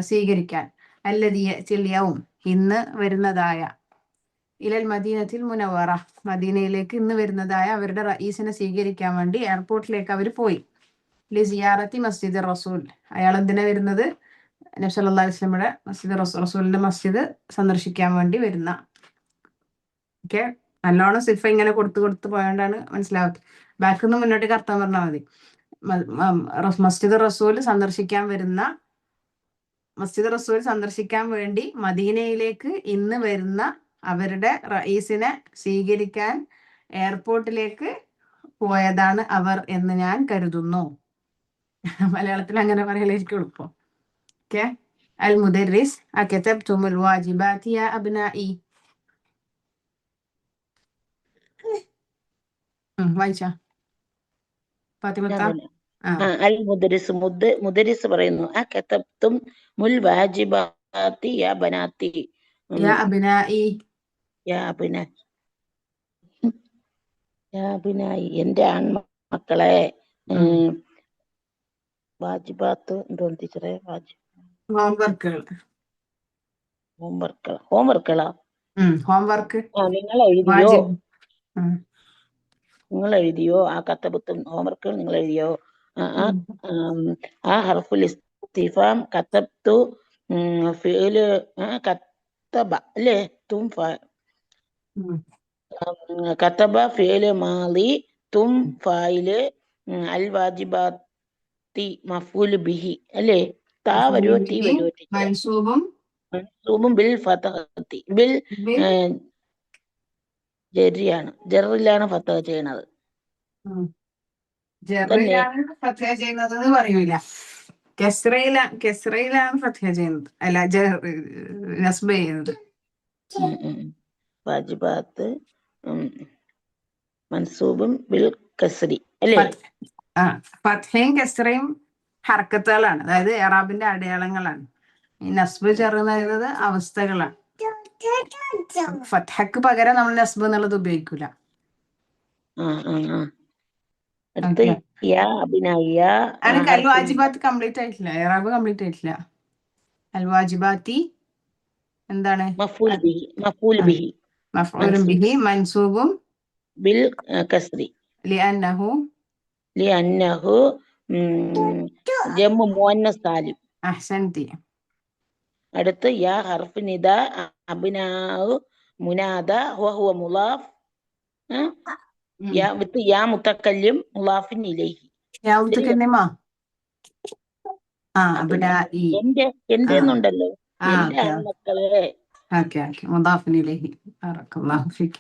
സ്വീകരിക്കാൻ. അല്ലദി യഅ്തിൽ യൗം, ഇന്ന് വരുന്നതായ. ഇലൽ മദീനത്തിൽ മുനവ്വറ, മദീനയിലേക്ക് ഇന്ന് വരുന്നതായ അവരുടെ റഈസിനെ സ്വീകരിക്കാൻ വേണ്ടി എയർപോർട്ടിലേക്ക് അവർ പോയി. ലിസിയാറത്തി മസ്ജിദ് റസൂൽ, അയാൾ എന്തിനാ വരുന്നത്? നബി സല്ലല്ലാഹു അലൈഹി വസല്ലമയുടെ മസ്ജിദ്, റസൂലിന്റെ മസ്ജിദ് സന്ദർശിക്കാൻ വേണ്ടി വരുന്ന. ഓക്കെ, നല്ലോണം സിഫ ഇങ്ങനെ കൊടുത്ത് പോയോണ്ടാണ് മനസ്സിലാവുന്നത്. ബാക്കിൽ നിന്ന് മുന്നോട്ടേക്ക് അർത്ഥം പറഞ്ഞാൽ മതി. മസ്ജിദ് റസൂൽ സന്ദർശിക്കാൻ വരുന്ന, മസ്ജിദ് റസൂൽ സന്ദർശിക്കാൻ വേണ്ടി മദീനയിലേക്ക് ഇന്ന് വരുന്ന അവരുടെ റഈസിനെ സ്വീകരിക്കാൻ എയർപോർട്ടിലേക്ക് പോയതാണ് അവർ എന്ന് ഞാൻ കരുതുന്നു. മലയാളത്തിൽ അങ്ങനെ പറയലായിരിക്കും എളുപ്പം. ഓക്കെ, അൽ മുദർരിസ് അകതബ്തുമുൽ വാജിബാതി യാ അബ്നാഇ. വായിച്ചാ ഫാത്തിമത്ത? അൽ മുദരിസ് പറയുന്നു, അകതബ്തും മുൽ വാജിബാതി യാ ബനാത്തി. യാ അബ്നാഇ, യാ അബ്നാഇ, എന്റെ ആൺമക്കളെ. വാജിബാത്ത് എന്തോന്ന് ടീച്ചറെ? ഹോംവർക്കുകളാ? ഹോംവർക്ക് നിങ്ങൾ എഴുതിയോ? ആ കത്തബത്തും ഹോംവർക്കുകൾ നിങ്ങൾ എഴുതിയോ? ആ ഹർഫുൽ ഇസ്തിഫാം കത്തബ്തു ഫിഅല് കത്തബ അല്ലേ? തും കത്തബ ഫിഅല് മാളി, തും ഫായില്, അൽ വാജിബാത്തി മഫ്ഊൽ ബിഹി അല്ലേ? താ വരുവോ തീ വരുവോ? മൻസൂബും ബിൽ ഫതഹത്തി, ബിൽ ജറിയാണ്. ജറിലാണ് ഫതഹ ചെയ്യണത്. പറയൂല, കെസ്റയിലാണ് ഫതഹ ചെയ്യുന്നത്, അല്ല നസ്ബ ചെയ്യുന്നത്. വാജിബാത്ത് മൻസൂബും ബിൽ കസ്രി അല്ലേ? ഫത്ഹയും കെസ്റയും ഹർക്കത്തുകളാണ്, അതായത് ഇറാബിന്റെ അടയാളങ്ങളാണ്. ഈ നസ്ബ് ചെറുന്നത് അവസ്ഥകളാണ്. ഫത്ഹക്ക് പകരം നമ്മൾ നസ്ബ് എന്നുള്ളത് ഉപയോഗിക്കൂല. അൽ വാജിബാത്ത് കംപ്ലീറ്റ് ആയിട്ടില്ല, ഇറാബ് കംപ്ലീറ്റ് ആയിട്ടില്ല. അൽ വാജിബാത്തി എന്താണ്? മഫ്ഊൽ ബിഹി മൻസൂബും ബിൽ കസ്രി ലിഅന്നഹു ജമ്മു മുഅന്നസ് സാലിം. അഹ്സൻതി. അടുത്ത് യാ ഹർഫ് നിദാ അബ്നാഉ മുനാദ വഹുവ മുളാഫ്. യാ മുതക്കല്ലിം മുളാഫിൻ ഇലൈഹി. യാ മുതക്കല്ലിമാ അബ്നാഇ, എന്റെ എന്നുണ്ടല്ലോ, എന്റെ ആൺമക്കളെ. മുദാഫിൻ ഇലൈഹി. ബറകല്ലാഹു ഫീക്.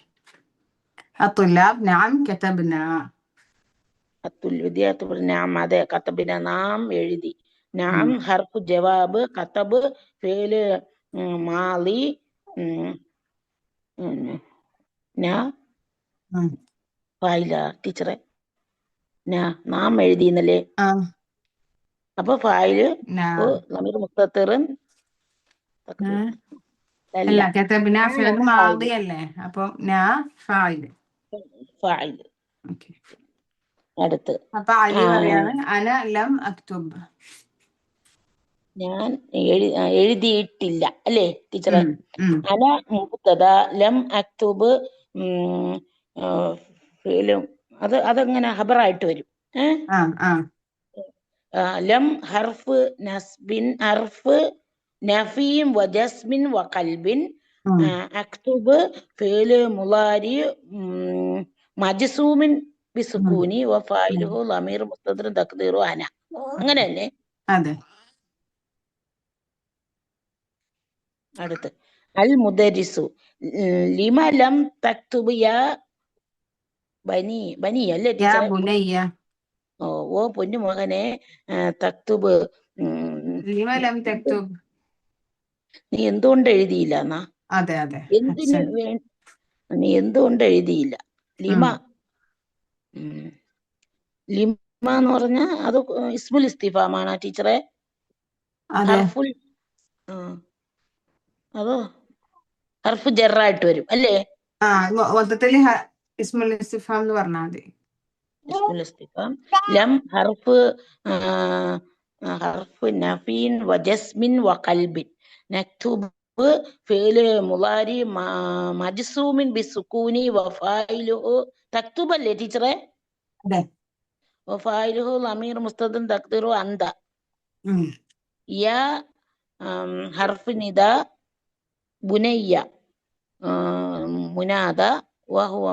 الطلاب نعم كتبنا. വിദ്യാർത്ഥി നാം, അതെ, കത്തബിന നാം എഴുതി. നാം ഹർഫ് ജവാബ്, കത്തബ് ഫേല് മാലി, ഫായില ടീച്ചറെ. നാം എഴുതിന്നല്ലേ? അപ്പൊ ഫായില് ളമീർ മുസ്തത്തിറുൻ അല്ല, കതബ്ന ഫിഅൽ മാദി അല്ലേ? അപ്പൊ ഫായില്. അടുത്ത് അപ്പൊ അലി പറയാണ് അന ലം അക്തുബ്, ഞാൻ എഴുതിയിട്ടില്ല അല്ലേ ടീച്ചറെ? അന മുബ്തദ, ലം അക്തുബ് അതെങ്ങനെ ഹബറായിട്ട് വരും? ലം ഹർഫ് നസ്ബിൻ, ഹർഫ് നഫിയും വജസ്മിൻ വഖൽബിൻ. അക്തുബ് ഫേല് മുളാരി മജ്സൂമിൻ ബിസുകൂനി വഫായിലുഹു ളമീർ മുസ്തതിർ തഖ്ദീറു അന. അങ്ങനെയല്ലേ? അതെ. അടുത്ത് അൽ മുദരിസു ലിമ ലം തക്തുബ് യാ ബനി ബനി അല്ലേ യാ ടീച്ചറെ? ബുനയ്യ. ഓ പൊന്നു മകനെ തക്തുബ് ലിമ ലം തക്തുബ്. നീ എന്തുകൊണ്ട് എഴുതിയില്ല എന്നാ? അതെ അതെ. എന്തിനു നീ എന്തുകൊണ്ട് എഴുതിയില്ല? ലിമ ലിമ എന്ന് പറഞ്ഞാ അത് ഇസ്മുൽ ഇസ്തിഫാമാണ് ടീച്ചറെ. അതെ. ഹർഫുൽ അതോ ഹർഫ് ജറായിട്ട് വരും അല്ലേ? മൊത്തത്തില് ഇസ്മുൽ ഇസ്തിഫാം എന്ന് പറഞ്ഞാൽ മതി. ഇസ്മുൽ ഇസ്തിഫാം ലം ഹർഫ് നഫീൻ വജസ്മിൻ വഖൽബിൻ നക്തുബ് ഫിഅ്ല് മുളാരി മജ്സൂമിൻ ബിസുകൂനി വഫായിലുഹു തക്തുബ് അല്ലേ ടീച്ചറെ? അതെ. വഫായിലുഹു ലമീർ മുസ്തദർ തഖ്ദീറു അന്ത. യാ ഹർഫ് നിദ ബുനയ്യ മുനാദ വഹുവ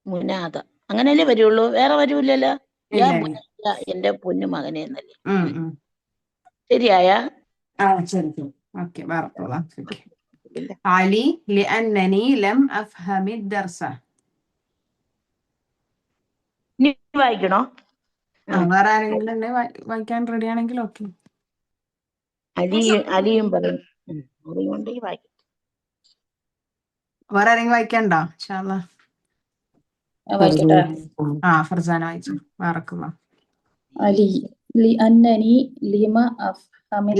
മുനാദ. അങ്ങനെയല്ലേ വരുള്ളൂ, വേറെ വരൂല്ലല്ലോ. യാ ബുനയ്യ എന്റെ പൊന്നു മകനെ എന്നല്ലേ. ശരിയായ? ശരി. ഓക്കെ. ബറക്കല്ലാഹു ഫീക്. അലി ലിഅന്നനി ലം അഫ്ഹമി ദർസ. നീ വായിക്കണോ? വേറെ ആരെങ്കിലും തന്നെ വായിക്കാൻ റെഡി ആണെങ്കിൽ ഓക്കെ. അലിയും പറയും. അറിയുണ്ടെങ്കിൽ വായിക്കും. വേറെ ആരെങ്കിലും വായിക്കണ്ടോ? ഇൻഷാ അല്ലാഹ്. ഫർസാന വായിച്ചു. ബറക്കല്ലാഹ്. അലി ലിഅന്നനി ലിമ അഫ്ഹമി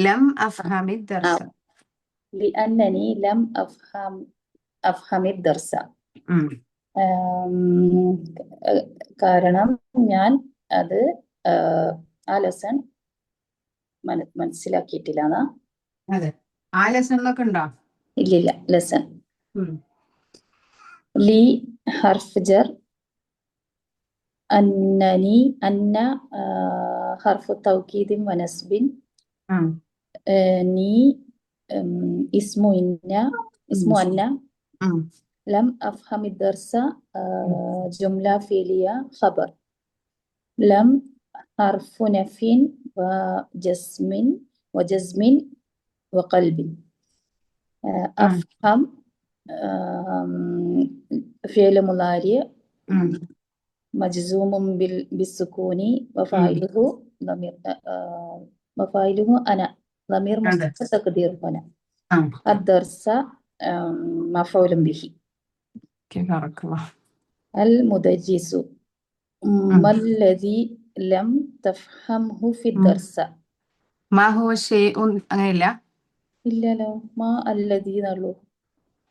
ലം അഫ്ഹമി ദർസ. ലിഅന്നനി ലം അഫ്ഹമി ദർസ. കാരണം ഞാൻ അത് ആ ലെസൺ മനസ്സിലാക്കിയിട്ടില്ല. അതെ. ആ ലെസണിലൊക്കെ ഉണ്ടോ? ഇല്ലില്ല. ലെസൺ ലി ഹർഫ് ജർ അന്നനി അന്ന ഹർഫ് തൗക്കീദിൻ വനസ്ബിൻ നീ ഇസ്മു അന്ന ലം അഫ്ഹമി ദർസ ജുംല ഫീലിയ ഖബർ ലം ഹർഫു നഫീൻ വജസ്മിൻ വഖൽബിൻ അഫ്ഹം ഫിഅ്ൽ മുളാരി മജ്സൂമുൻ ബിസ്സുകൂനി വഫായിലുഹു അന ളമീർ മുസ്തഖർ തഖ്ദീർ അന അദ്ദർസ മഫഊലുൻ ബിഹി. അൽ മുദജ്ജിസു മല്ലദി ലം തഫ്ഹംഹു ഫി ദർസ. മാ ഹുവ ഷൈഉൻ അങ്ങനെയില്ല? ഇല്ലല്ലോ. മാ അല്ലദി എന്നുള്ളൂ.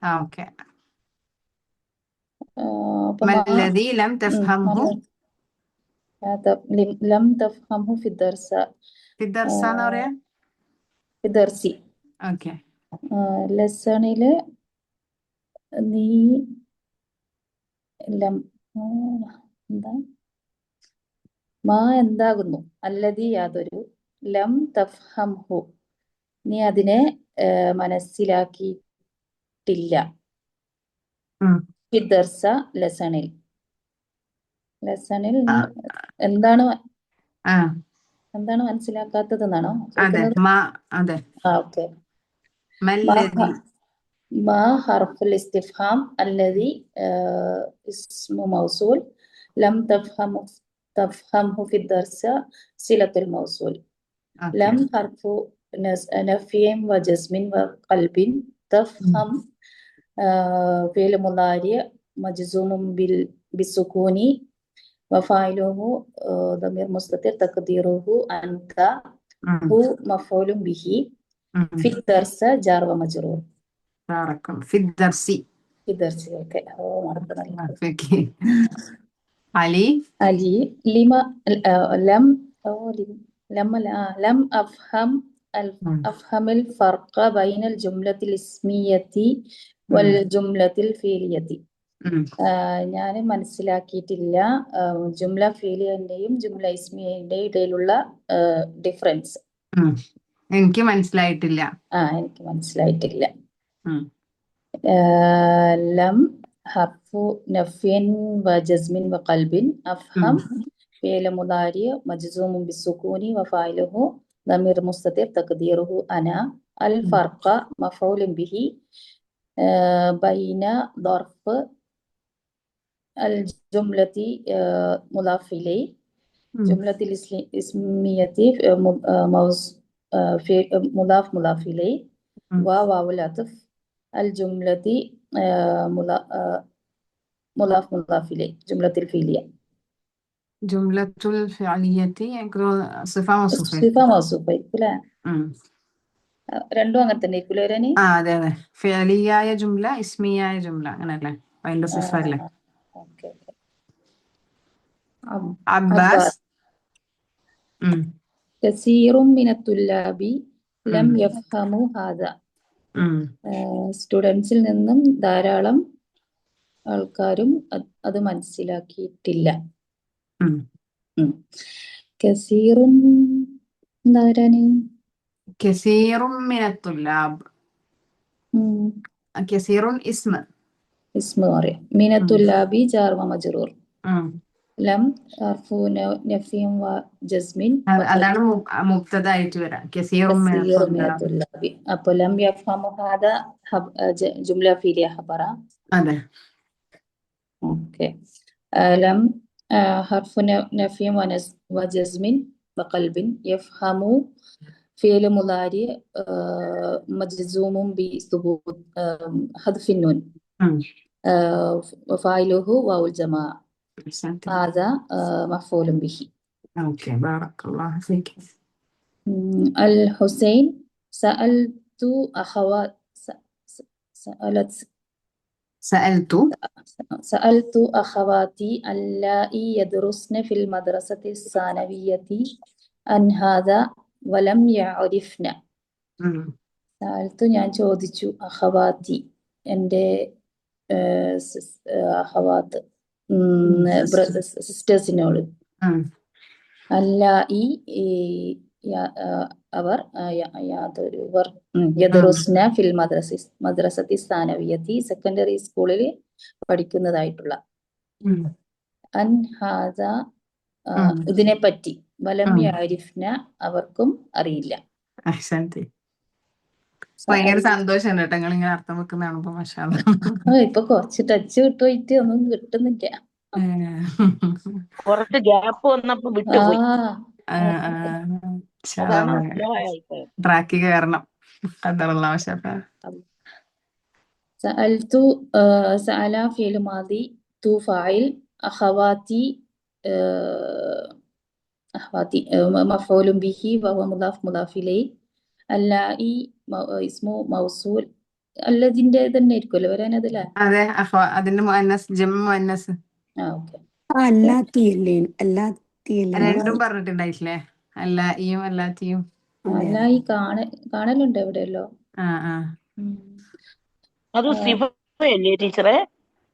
ഓക്കെ. മല്ലദി ലം തഫ്ഹംഹു ലം തഫ്ഹംഹു ഫി ദർസ. ഫി ദർസ എന്ന് പറയാ? ഫി ദർസി. ഓക്കെ. ലെസണില് നീ ലം എന്താ മാ എന്താകുന്നു, അല്ലദി യാതൊരു, ലം തഫ്ഹംഹു നീ അതിനെ മനസ്സിലാക്കിയിട്ടില്ല, ഫി ദർസ ലെസണിൽ നീ എന്താണ് മനസ്സിലാക്കാത്തത് എന്നാണോ ചോദിക്കുന്നത്? ഓക്കെ. മാ ഹർഫുൽ ഇസ്തിഫ്ഹാം അല്ലദി ഇസ്മു മൗസൂൽ ലം തഫ്ഹംഹു ഫി ദർസ സിലത്തുൽ മൗസൂൽ. ലം ഹർഫു നഫിയും വജസ്മിൻ വഖൽബിൻ തഫ്ഹം ഫിഅ്ൽ മുളാരി മജ്സൂമുൻ ബിസ്സുകൂനി വഫായിലുഹു ളമീർ മുസ്തതിർ തഖ്ദീറുഹു അൻത ഹു മഫഊലുൻ ബിഹി ഫി ദർസ ജാർ വ മജ്റൂർ. ഫി ദർസി. ഓക്കെ. അലി ലിമ ലം അഫ്ഹമിൽ ഫർഖ ബൈനൽ ജുംലത്തിൽ ഇസ്മിയത്തി വൽ ജുംലത്തിൽ ഫീലിയത്തി. ഞാൻ മനസ്സിലാക്കിയിട്ടില്ല ജുംല ഫീലിയന്റെയും ജുംല ഇസ്മിയന്റെയും ഇടയിലുള്ള ഡിഫറൻസ്. എനിക്ക് മനസ്സിലായിട്ടില്ല. ലം ഹർഫു നഫ്യിൻ വജസ്മിൻ വഖൽബിൻ അഫ്ഹം ഫിഅ്ൽ മുളാരി മജ്സൂമുൻ ബിസ്സുകൂനി വഫായിലുഹു ളമീർ മുസ്തതിർ തഖ്ദീറുഹു അന الفرق مفعول به بين ظرف الجملة مضاف إليه جملة الاسمية مضاف إليه وواو العطف الجملة مضاف إليه جملة الفعلية جملة الفعلية صفة موصوفة. صفة موصوفة ല്ലേ ഉം. രണ്ടും അങ്ങനെ തന്നെ ആയിരിക്കൂലേ വരാന് അതെ അതെ, ഫിഅലിയായ ജുംല ഇസ്മിയായ ജുംല അങ്ങനല്ലേ അതിന്റെ സിഫ അല്ലേ. Okay okay Abbas. ഉം. كثير من الطلاب لم ഉം. يفهموا هذا ഉം. സ്റ്റുഡൻസിൽ നിന്നും ധാരാളം ആൾക്കാരും അത് മനസ്സിലാക്കിയിട്ടില്ല. ഉം. കസീറും എന്താ വരാന് കസീറും മിനത്തുല്ലാബ്. കസീറുൻ ഇസ്മ. ഇസ്മ പറയാം മിനത്തുല്ലാബി ജാർ വ മജ്റൂർ ലം ഹർഫു നഫിയും വ ജസ്മിൻ അതാണ് മുബ്തദ ആയിട്ട് വരാം. കസീറും കസീറും മിനത്തുല്ലാബ്. മിനത്തുല്ലാബി അപ്പൊ ലം യഫ്ഹമു ഹാദ ജുംല ഫീലിയ ഖബറ. അതെ. ഓക്കെ ലം ഹർഫു നഫിയും വ ജസ്മിൻ وقلب يفهم فعل مضارع مجزوم بثبوت حذف النون وفاعله واو الجماعة هذا مفعول به. اوكي بارك الله فيك. الحسين سألت أخواتي اللائي يدرسن في المدرسة الثانوية عن هذا ولم يعرفن. سألت ഞാൻ ചോദിച്ചു അഖവാത്തി എൻ്റെ അഖവാത്ത് സിസ്റ്റേഴ്സിനോട് അല്ലായി അവർ യാതൊരുവർ യദറുസ്ന ഫിൽ മദ്രസത്തി സ്ഥാനവിയത്തി സെക്കൻഡറി സ്കൂളിൽ പഠിക്കുന്നതായിട്ടുള്ള അൻ ഹാദ ഇതിനെ പറ്റി വലം യാരിഫ്ന അവർക്കും അറിയില്ല. ഭയങ്കര സന്തോഷം കേട്ടോ നിങ്ങൾ ഇങ്ങനെ അർത്ഥം വെക്കുന്നതാണ്. മാഷാ ഇപ്പൊ കുറച്ച് ടച്ച് വിട്ടുപോയിട്ട് ഒന്നും കിട്ടുന്നില്ല. കുറച്ച് ഗ്യാപ്പ് വന്നപ്പോ വിട്ടുപോയി. ട്രാക്ക് കയറണം. സഅൽതു സഅല ഫിഅൽ മാദി തു ഫാഇൽ അഖവാതി മഫ്ഊലുൻ ബിഹി വഹുവ മുദാഫ് ഇലൈഹി അല്ലായി ഇസ്മു മൗസൂൽ അല്ലതിന്റെ തന്നെ ആയിരിക്കുമല്ലോ വരാൻ അതല്ലേ. അതെ, അതിന്റെ മുഅന്നസ് ജംഉ മുഅന്നസ്. ഓക്കെ രണ്ടും പറഞ്ഞിട്ടുണ്ടായിട്ടില്ലേ, അല്ലായിയും അല്ലാത്തിയും. അല്ലായി കാണലുണ്ട് എവിടെയല്ലോ. അത് സിഫയല്ലേ ടീച്ചറെ?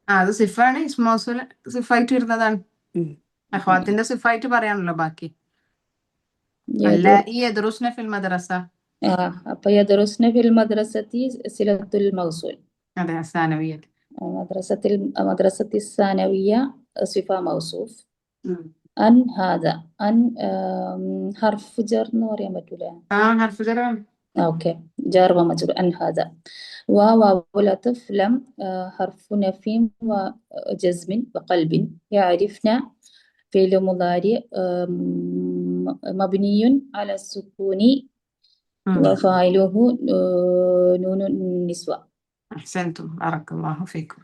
അത് സിഫാണ്, ഇസ്മോസുൽ സിഫായിട്ട് വരുന്നതാണ്. അഖ്വാത്തിന്റെ സിഫായിട്ട് പറയാണല്ലോ ബാക്കി. അല്ലായി യദ്റുസ്ന ഫിൽ മദ്രസ. അപ്പൊ യദ്റുസ്ന ഫിൽ മദ്രസത്തി സിലത്തുൽ മൗസൂൽ. അതെ, സാനവിയ. മദ്രസത്തി സാനവിയ സിഫ മൗസൂഫ്. അൻ ഹാദ അൻ ഹർഫ് ജർ എന്ന് പറയാൻ പറ്റൂലേ? ഹർഫ് ജർ. ഓക്കെ, ജർ വ മജ്റൂർ അൻ ഹാദ വാവുൽ അത്ഫ് ലം ഹർഫു നഫീം വ ജസ്മിൻ വ ഖൽബിൻ യഅരിഫ്ന ഫിഅൽ മുദാരി മബ്നിയുൻ അല സുകൂനി വ ഫായിലുഹു നൂനുൻ നിസ്വ. അഹ്സൻതും ബറക്കല്ലാഹു ഫീക്കും.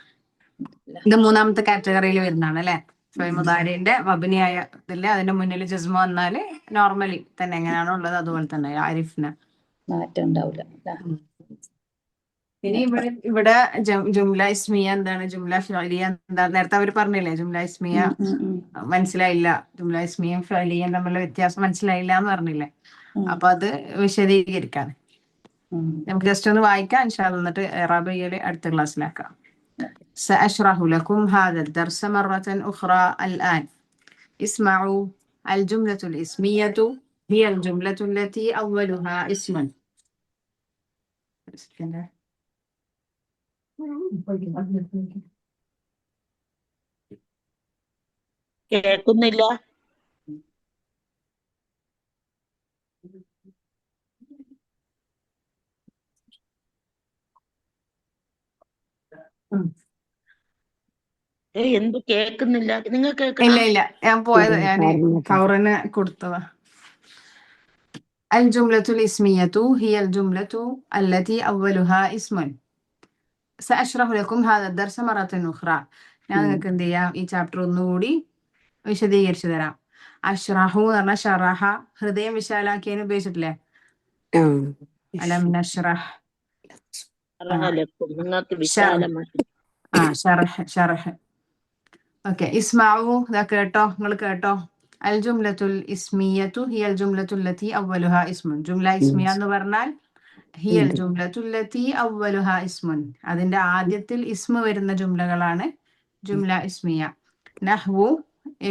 ഇത് മൂന്നാമത്തെ കാറ്റഗറിയിൽ വരുന്നതാണ് അല്ലെ. ഫിഅൽ മുദാരിന്റെ മബ്നിയായ ഇതില്ലേ, അതിന്റെ മുന്നിൽ ജസ്മ വന്നാല് നോർമലി തന്നെ എങ്ങനെയാണോ ഉള്ളത് അതുപോലെ തന്നെ ആരിഫ്ന, മാറ്റം ഉണ്ടാവില്ല. ഇനി ഇവിടെ ജുംല ഇസ്മിയ എന്താണ്, ജുംല ഫിഅലിയ എന്താ, നേരത്തെ അവർ പറഞ്ഞില്ലേ ജുംല ഇസ്മിയ മനസ്സിലായില്ല, ജുംല ഇസ്മിയും ഫിഅലിയും തമ്മിലുള്ള വ്യത്യാസം മനസ്സിലായില്ല എന്ന് പറഞ്ഞില്ലേ. അപ്പൊ അത് വിശദീകരിക്കാൻ നമുക്ക് ജസ്റ്റ് ഒന്ന് വായിക്കാം ഇൻഷാ അല്ലാഹ്, എന്നിട്ട് ഇഅ്റാബ് ചെയ്യല് അടുത്ത ക്ലാസ്സിലാക്കാം. سأشرح لكم هذا الدرس مرة أخرى الآن. اسمعوا. الجملة الإسمية هي الجملة التي أولها اسم. കേൾക്കുന്നില്ല. എന്ത് കേൾക്കുന്നില്ല? നിങ്ങൾ ഇല്ല കേൾക്കണ? ഇല്ല, ഞാൻ പോയത് ഞാൻ കൗറിന് കൊടുത്തതാ. الجملة الاسمية هي الجملة التي أولها اسم. سأشرح لكم هذا الدرس مرة أخرى. ഞാൻ നിങ്ങൾക്ക് എന്ത് ചെയ്യാം, ഈ ചാപ്റ്റർ ഒന്നുകൂടി വിശദീകരിച്ചു തരാം. അഷ്റഹു എന്ന് പറഞ്ഞാൽ ഷറഹ, ഹൃദയം വിശാലാക്കിയതിന് ഉപയോഗിച്ചിട്ടില്ലേ? അലം നഷ്റഹ്. നിങ്ങൾക്ക് വിശാലമായി. ഷറഹ് ഷറഹ്. ഓക്കെ, ഇസ്മാഉ, ഇതാ കേട്ടോ, നിങ്ങൾ കേട്ടോ. അൽ ജുംലത്തുൽ ഇസ്മിയത്തു ഹിയൽ ജുംലത്തുല്ലത്തി അവ്വലുഹാ ഇസ്മുൻ. ജുംല ഇസ്മിയ എന്ന് പറഞ്ഞാൽ ഹിയൽ ജുംലത്തുല്ലത്തി അവ്വലുഹാ ഇസ്മുൻ, അതിന്റെ ആദ്യത്തിൽ ഇസ്മ വരുന്ന ജുംലകളാണ് ജുംല ഇസ്മിയ. നഹ്വു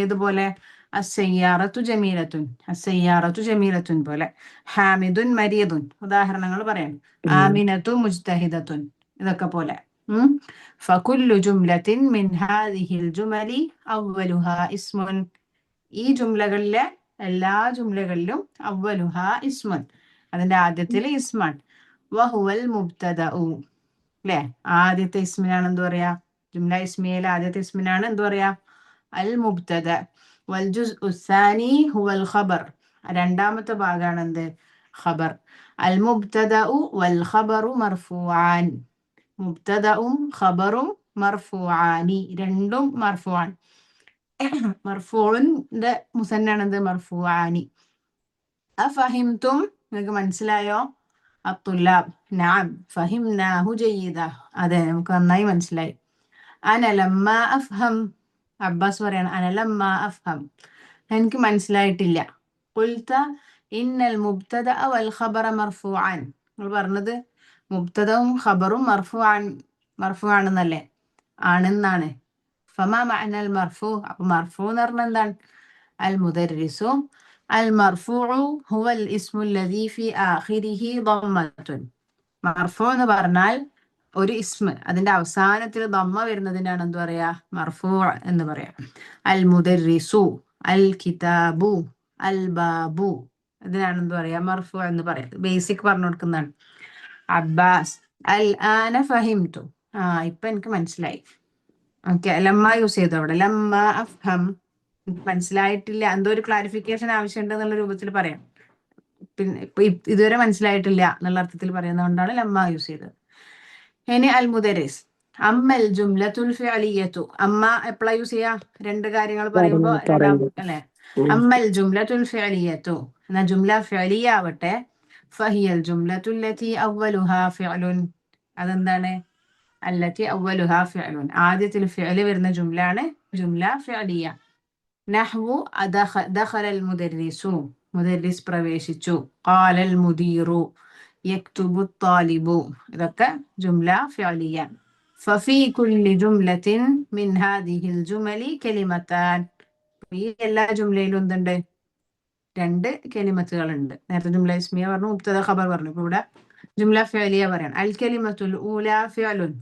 ഏതുപോലെ? അസ്സയ്യാറത്തു ജമീലത്തുൻ, അസ്സയ്യാറത്തു ജമീലത്തുൻ പോലെ. ഹാമിദുൻ മരീദുൻ, ഉദാഹരണങ്ങൾ പറയാം. ആമിനത്തു മുജ്തഹിദത്തുൻ, ഇതൊക്കെ പോലെ. ഫകുല്ലു ജുംലത്തിൻ മിൻ ഹാദിഹിൽ ജുമലി അവ്വലുഹാ ഇസ്മുൻ. ഈ ജുംലകളിലെ എല്ലാ ജുംലകളിലും അവ്വലുഹാ ഇസ്മുൻ, അതിന്റെ ആദ്യത്തിൽ ഇസ്മാൻ. വഹുവൽ മുബ്തദഉ, അല്ലേ? ആദ്യത്തെ ഇസ്മിനാണ് എന്ത് പറയാ? ജുംല ഇസ്മിയയിലെ ആദ്യത്തെ ഇസ്മിനാണ് എന്ത് പറയാ? അൽ മുബ്തദ. വൽ ജുസ്ഉ സാനി ഹുവൽ ഖബർ, രണ്ടാമത്തെ ഭാഗമാണ് എന്ത്? ഖബർ. അൽ മുബ്തദഉ വൽ ഖബറു മർഫൂആൻ. മുബ്തദഉം ഖബറും മർഫൂആനി, രണ്ടും മർഫൂആൻ. മർഫൂഇന്റെ മുസന്നാണ് എന്ത്? മർഫൂആനി. അഫഹിംതും, നിങ്ങൾക്ക് മനസ്സിലായോ? അത്തുല്ലാബ് നഅം ഫഹിംനാഹു ജയ്യിദ, അതെ നമുക്ക് നന്നായി മനസ്സിലായി. അന ലമ്മ അഫ്ഹം, അബ്ബാസ് പറയാണ് അന ലമ്മ അഫ്ഹം, എനിക്ക് മനസ്സിലായിട്ടില്ല. ഖുൽത ഇന്നൽ മുബ്തദഅ വൽ ഖബറ മർഫൂആൻ, നിങ്ങൾ പറഞ്ഞത് മുബ്തദവും ഖബറും മർഫൂആണെന്നല്ലേ? ആണെന്നാണ്. ഫമാ മഅനൽ മർഫൂ, അപ്പൊ മർഫൂ എന്ന് പറഞ്ഞാൽ എന്താണ്? അൽ മുദർരിസു അൽ മർഫൂഉ ഹുവൽ ഇസ്മുൽ ലദീ ഫി ആഖിരിഹി ദമ്മത്തുൻ. മർഫൂ എന്ന് പറഞ്ഞാൽ ഒരു ഇസ്മ, അതിന്റെ അവസാനത്തിൽ ദമ്മ വരുന്നതിനാണ് എന്ത് പറയാ? മർഫൂ എന്ന് പറയാം. അൽ മുദർരിസു, അൽ കിതാബു, അൽ ബാബു, ഇതിനാണ് എന്ത് പറയാ? മർഫൂ എന്ന് പറയാം. ബേസിക് പറഞ്ഞു കൊടുക്കുന്നതാണ്. അബ്ബാസ് അൽ ആന ഫഹിംതു, ഇപ്പൊ എനിക്ക് മനസ്സിലായി. ഓക്കെ, ലമ്മ യൂസ് ചെയ്തു അവിടെ. ലമ്മ അഫ്ഹം, മനസ്സിലായിട്ടില്ല, എന്തോ ഒരു ക്ലാരിഫിക്കേഷൻ ആവശ്യമുണ്ട് എന്നുള്ള രൂപത്തിൽ പറയാം. പിന്നെ ഇപ്പൊ ഇതുവരെ മനസ്സിലായിട്ടില്ല എന്നുള്ള അർത്ഥത്തിൽ പറയുന്നതുകൊണ്ടാണ് ലമ്മ യൂസ് ചെയ്തത്. ഇനി അൽ മുദരിസ്. അമ്മൽ ജുംലത്തുൽ ഫിഅലിയത്തു, അമ്മ എപ്പോഴാ യൂസ് ചെയ്യാ? രണ്ട് കാര്യങ്ങൾ പറയുമ്പോ അല്ലെ? അമ്മൽ ജുംലത്തുൽ ഫിഅലിയത്തു, എന്നാ ജുംല ഫിഅലിയ ആവട്ടെ. ഫഹിയൽ ജുംലത്തുല്ലതി അവ്വലുഹാ ഫിഅലുൻ, അതെന്താണ്? അല്ലത്തി അവ്വലുഹാ ഫിഅലുൻ, ആദ്യത്തിൽ ഫിഅല് വരുന്ന ജുംലാണ് ജുംല ഫിഅലിയ. നഹ്വു ദഖലൽ മുദർരിസു, മുദർരിസ് പ്രവേശിച്ചു. ഖാലൽ മുദീറു യക്തുബു ത്വാലിബു, ഇതൊക്കെ ജുംല ഫിഅലിയ. ഫഫീ കുല്ലി ജുംലത്തിൻ മിൻ ഹാദിഹിൽ ജുമലി കലിമത്താൻ, ഈ എല്ലാ ജുംലയിലും എന്തുണ്ട്? രണ്ട് കലിമത്തുകളുണ്ട്. നേരത്തെ ജുംല ഇസ്മിയ പറഞ്ഞു, മുബ്തദ ഖബർ പറഞ്ഞു. ഇപ്പൊ ഇവിടെ ജുംല ഫിഅലിയ പറയാണ്. അൽ കലിമത്തുൽ ഊല ഫിഅലുൻ,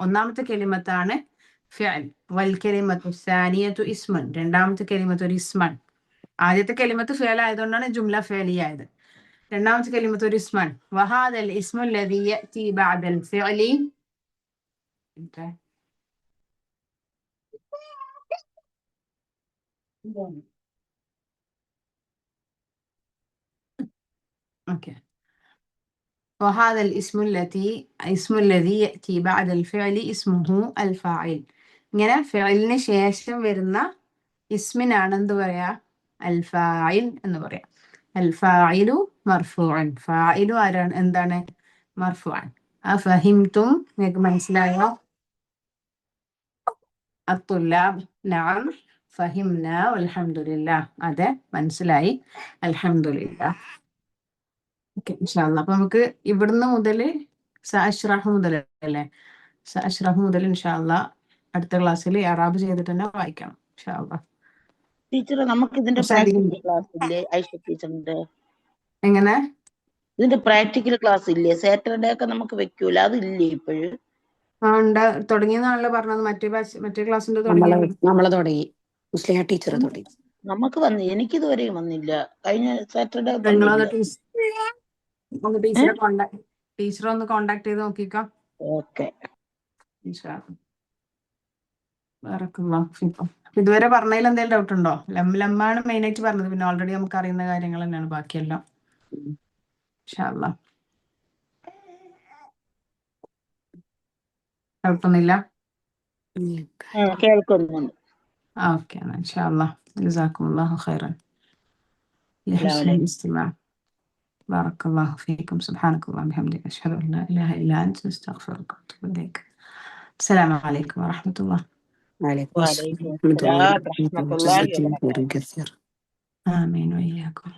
ഒന്നാമത്തെ കലിമത്താണ് ഫിഅൽ. വൽ കലിമത്തു സാനിയത്തു ഇസ്മുൻ, രണ്ടാമത്തെ കലിമത്ത് ഒരു ഇസ്മാൻ. ആദ്യത്തെ കലിമത്ത് ഫിഅൽ ആയതുകൊണ്ടാണ് ജുംല ഫിഅലിയ ആയത്. രണ്ടാമത്തെ കലിമത്ത് ഒരു ഇസ്മാൻ. വഹാദൽ ഇസ്മുൽ ലദീ യഅതി ബഅദൽ ഫിഅലി, ഓക്കെ. وهذا الاسم الذي يأتي بعد الفعل اسمه الفاعل. ഇങ്ങനെ ഫിഅലിന് ശേഷം വരുന്ന ഇസ്മിനാണ് എന്ത് പറയാ? അൽ ഫാഇൽ എന്ന് പറയാം. അൽ ഫാഇലു മർഫൂഉൻ, ഫാഇലു ആരാണ്? എന്താണ്? മർഫൂഉൻ. അഫഹിംതും, നിങ്ങൾക്ക് മനസ്സിലായോ? അത്തുല്ലാബ് നഅം ഫഹിംനാ വൽഹംദുലില്ലാഹ്, അതെ മനസ്സിലായി, അൽഹംദുലില്ലാഹ്. ഓക്കെ, ഇൻഷാ അല്ലാഹ്. അപ്പൊ നമുക്ക് ഇവിടുന്ന് മുതൽ സഅശ്റഹു മുതൽ അല്ലേ? സഅശ്റഹു മുതൽ ഇൻഷാ അല്ലാഹ് അടുത്ത ക്ലാസ്സിൽ ഇഅറാബ് ചെയ്തിട്ട് തന്നെ വായിക്കണം ഇൻഷാ അല്ലാഹ്. ടീച്ചറെ, നമുക്ക് ഇതിന്റെ പ്രാക്ടിക്കൽ ക്ലാസ് ഇല്ലേ ഐഷ ടീച്ചറിന്റെ? എങ്ങനെ? ഇതിന്റെ പ്രാക്ടിക്കൽ ക്ലാസ് ഇല്ലേ? സാറ്റർഡേ ഒക്കെ നമുക്ക് വെക്കൂല, അതില്ലേ ഇപ്പോഴും? തുടങ്ങിയെന്നാണല്ലോ പറഞ്ഞത്. മറ്റേ ക്ലാസ്സിന്റെ നമ്മളെ തുടങ്ങി, മുസ്ലിഹ ടീച്ചർ തുടങ്ങി. നമുക്ക് എനിക്കിതുവരെയും വന്നില്ല. കഴിഞ്ഞ സാറ്റർഡേ ടീച്ചറെ ഒന്ന് കോണ്ടാക്ട് ചെയ്ത് നോക്കിക്കോ. ഓക്കെ. ഇൻഷാ അല്ലാ. ബറക്കല്ലാഹു ഫീക്കും. ഇതുവരെ പറഞ്ഞതിൽ എന്തെങ്കിലും ഡൗട്ട് ഉണ്ടോ? ലമ്മാണ് മെയിൻ ആയിട്ട് പറഞ്ഞത്, പിന്നെ ഓൾറെഡി നമുക്ക് അറിയുന്ന കാര്യങ്ങൾ തന്നെയാണ് ബാക്കിയെല്ലാം. ഇൻഷാ അല്ലാ. ഡൗട്ടൊന്നുമില്ല? കേൾക്കുന്നുണ്ട്. ഓക്കെ, ഇൻഷാ അല്ലാ. ജസാക്കുമുല്ലാഹു ഖൈറൻ ലഹുസ്നിൽ ഇസ്തിമാ. ബറക്കല്ലാഹു ഫീക്കും. സുബ്ഹാനക്കല്ലാഹു വബിഹംദിക അഷ്ഹദു അൻ ലാ ഇലാഹ ഇല്ലാ അൻത അസ്തഗ്ഫിറുക വഅതൂബു ഇലൈക്. അസ്സലാമു അലൈക്കും വറഹ്മത്തുള്ളാഹി. വഅലൈക്കും വഅലൈക്കും അസ്സലാം അസ്സലാം വറഹ്മത്തുള്ളാഹി വറഹ്മത്തുള്ളാഹി വബറകാതുഹു. വബറകാതുഹു. ആമീൻ വഇയ്യാക്കും.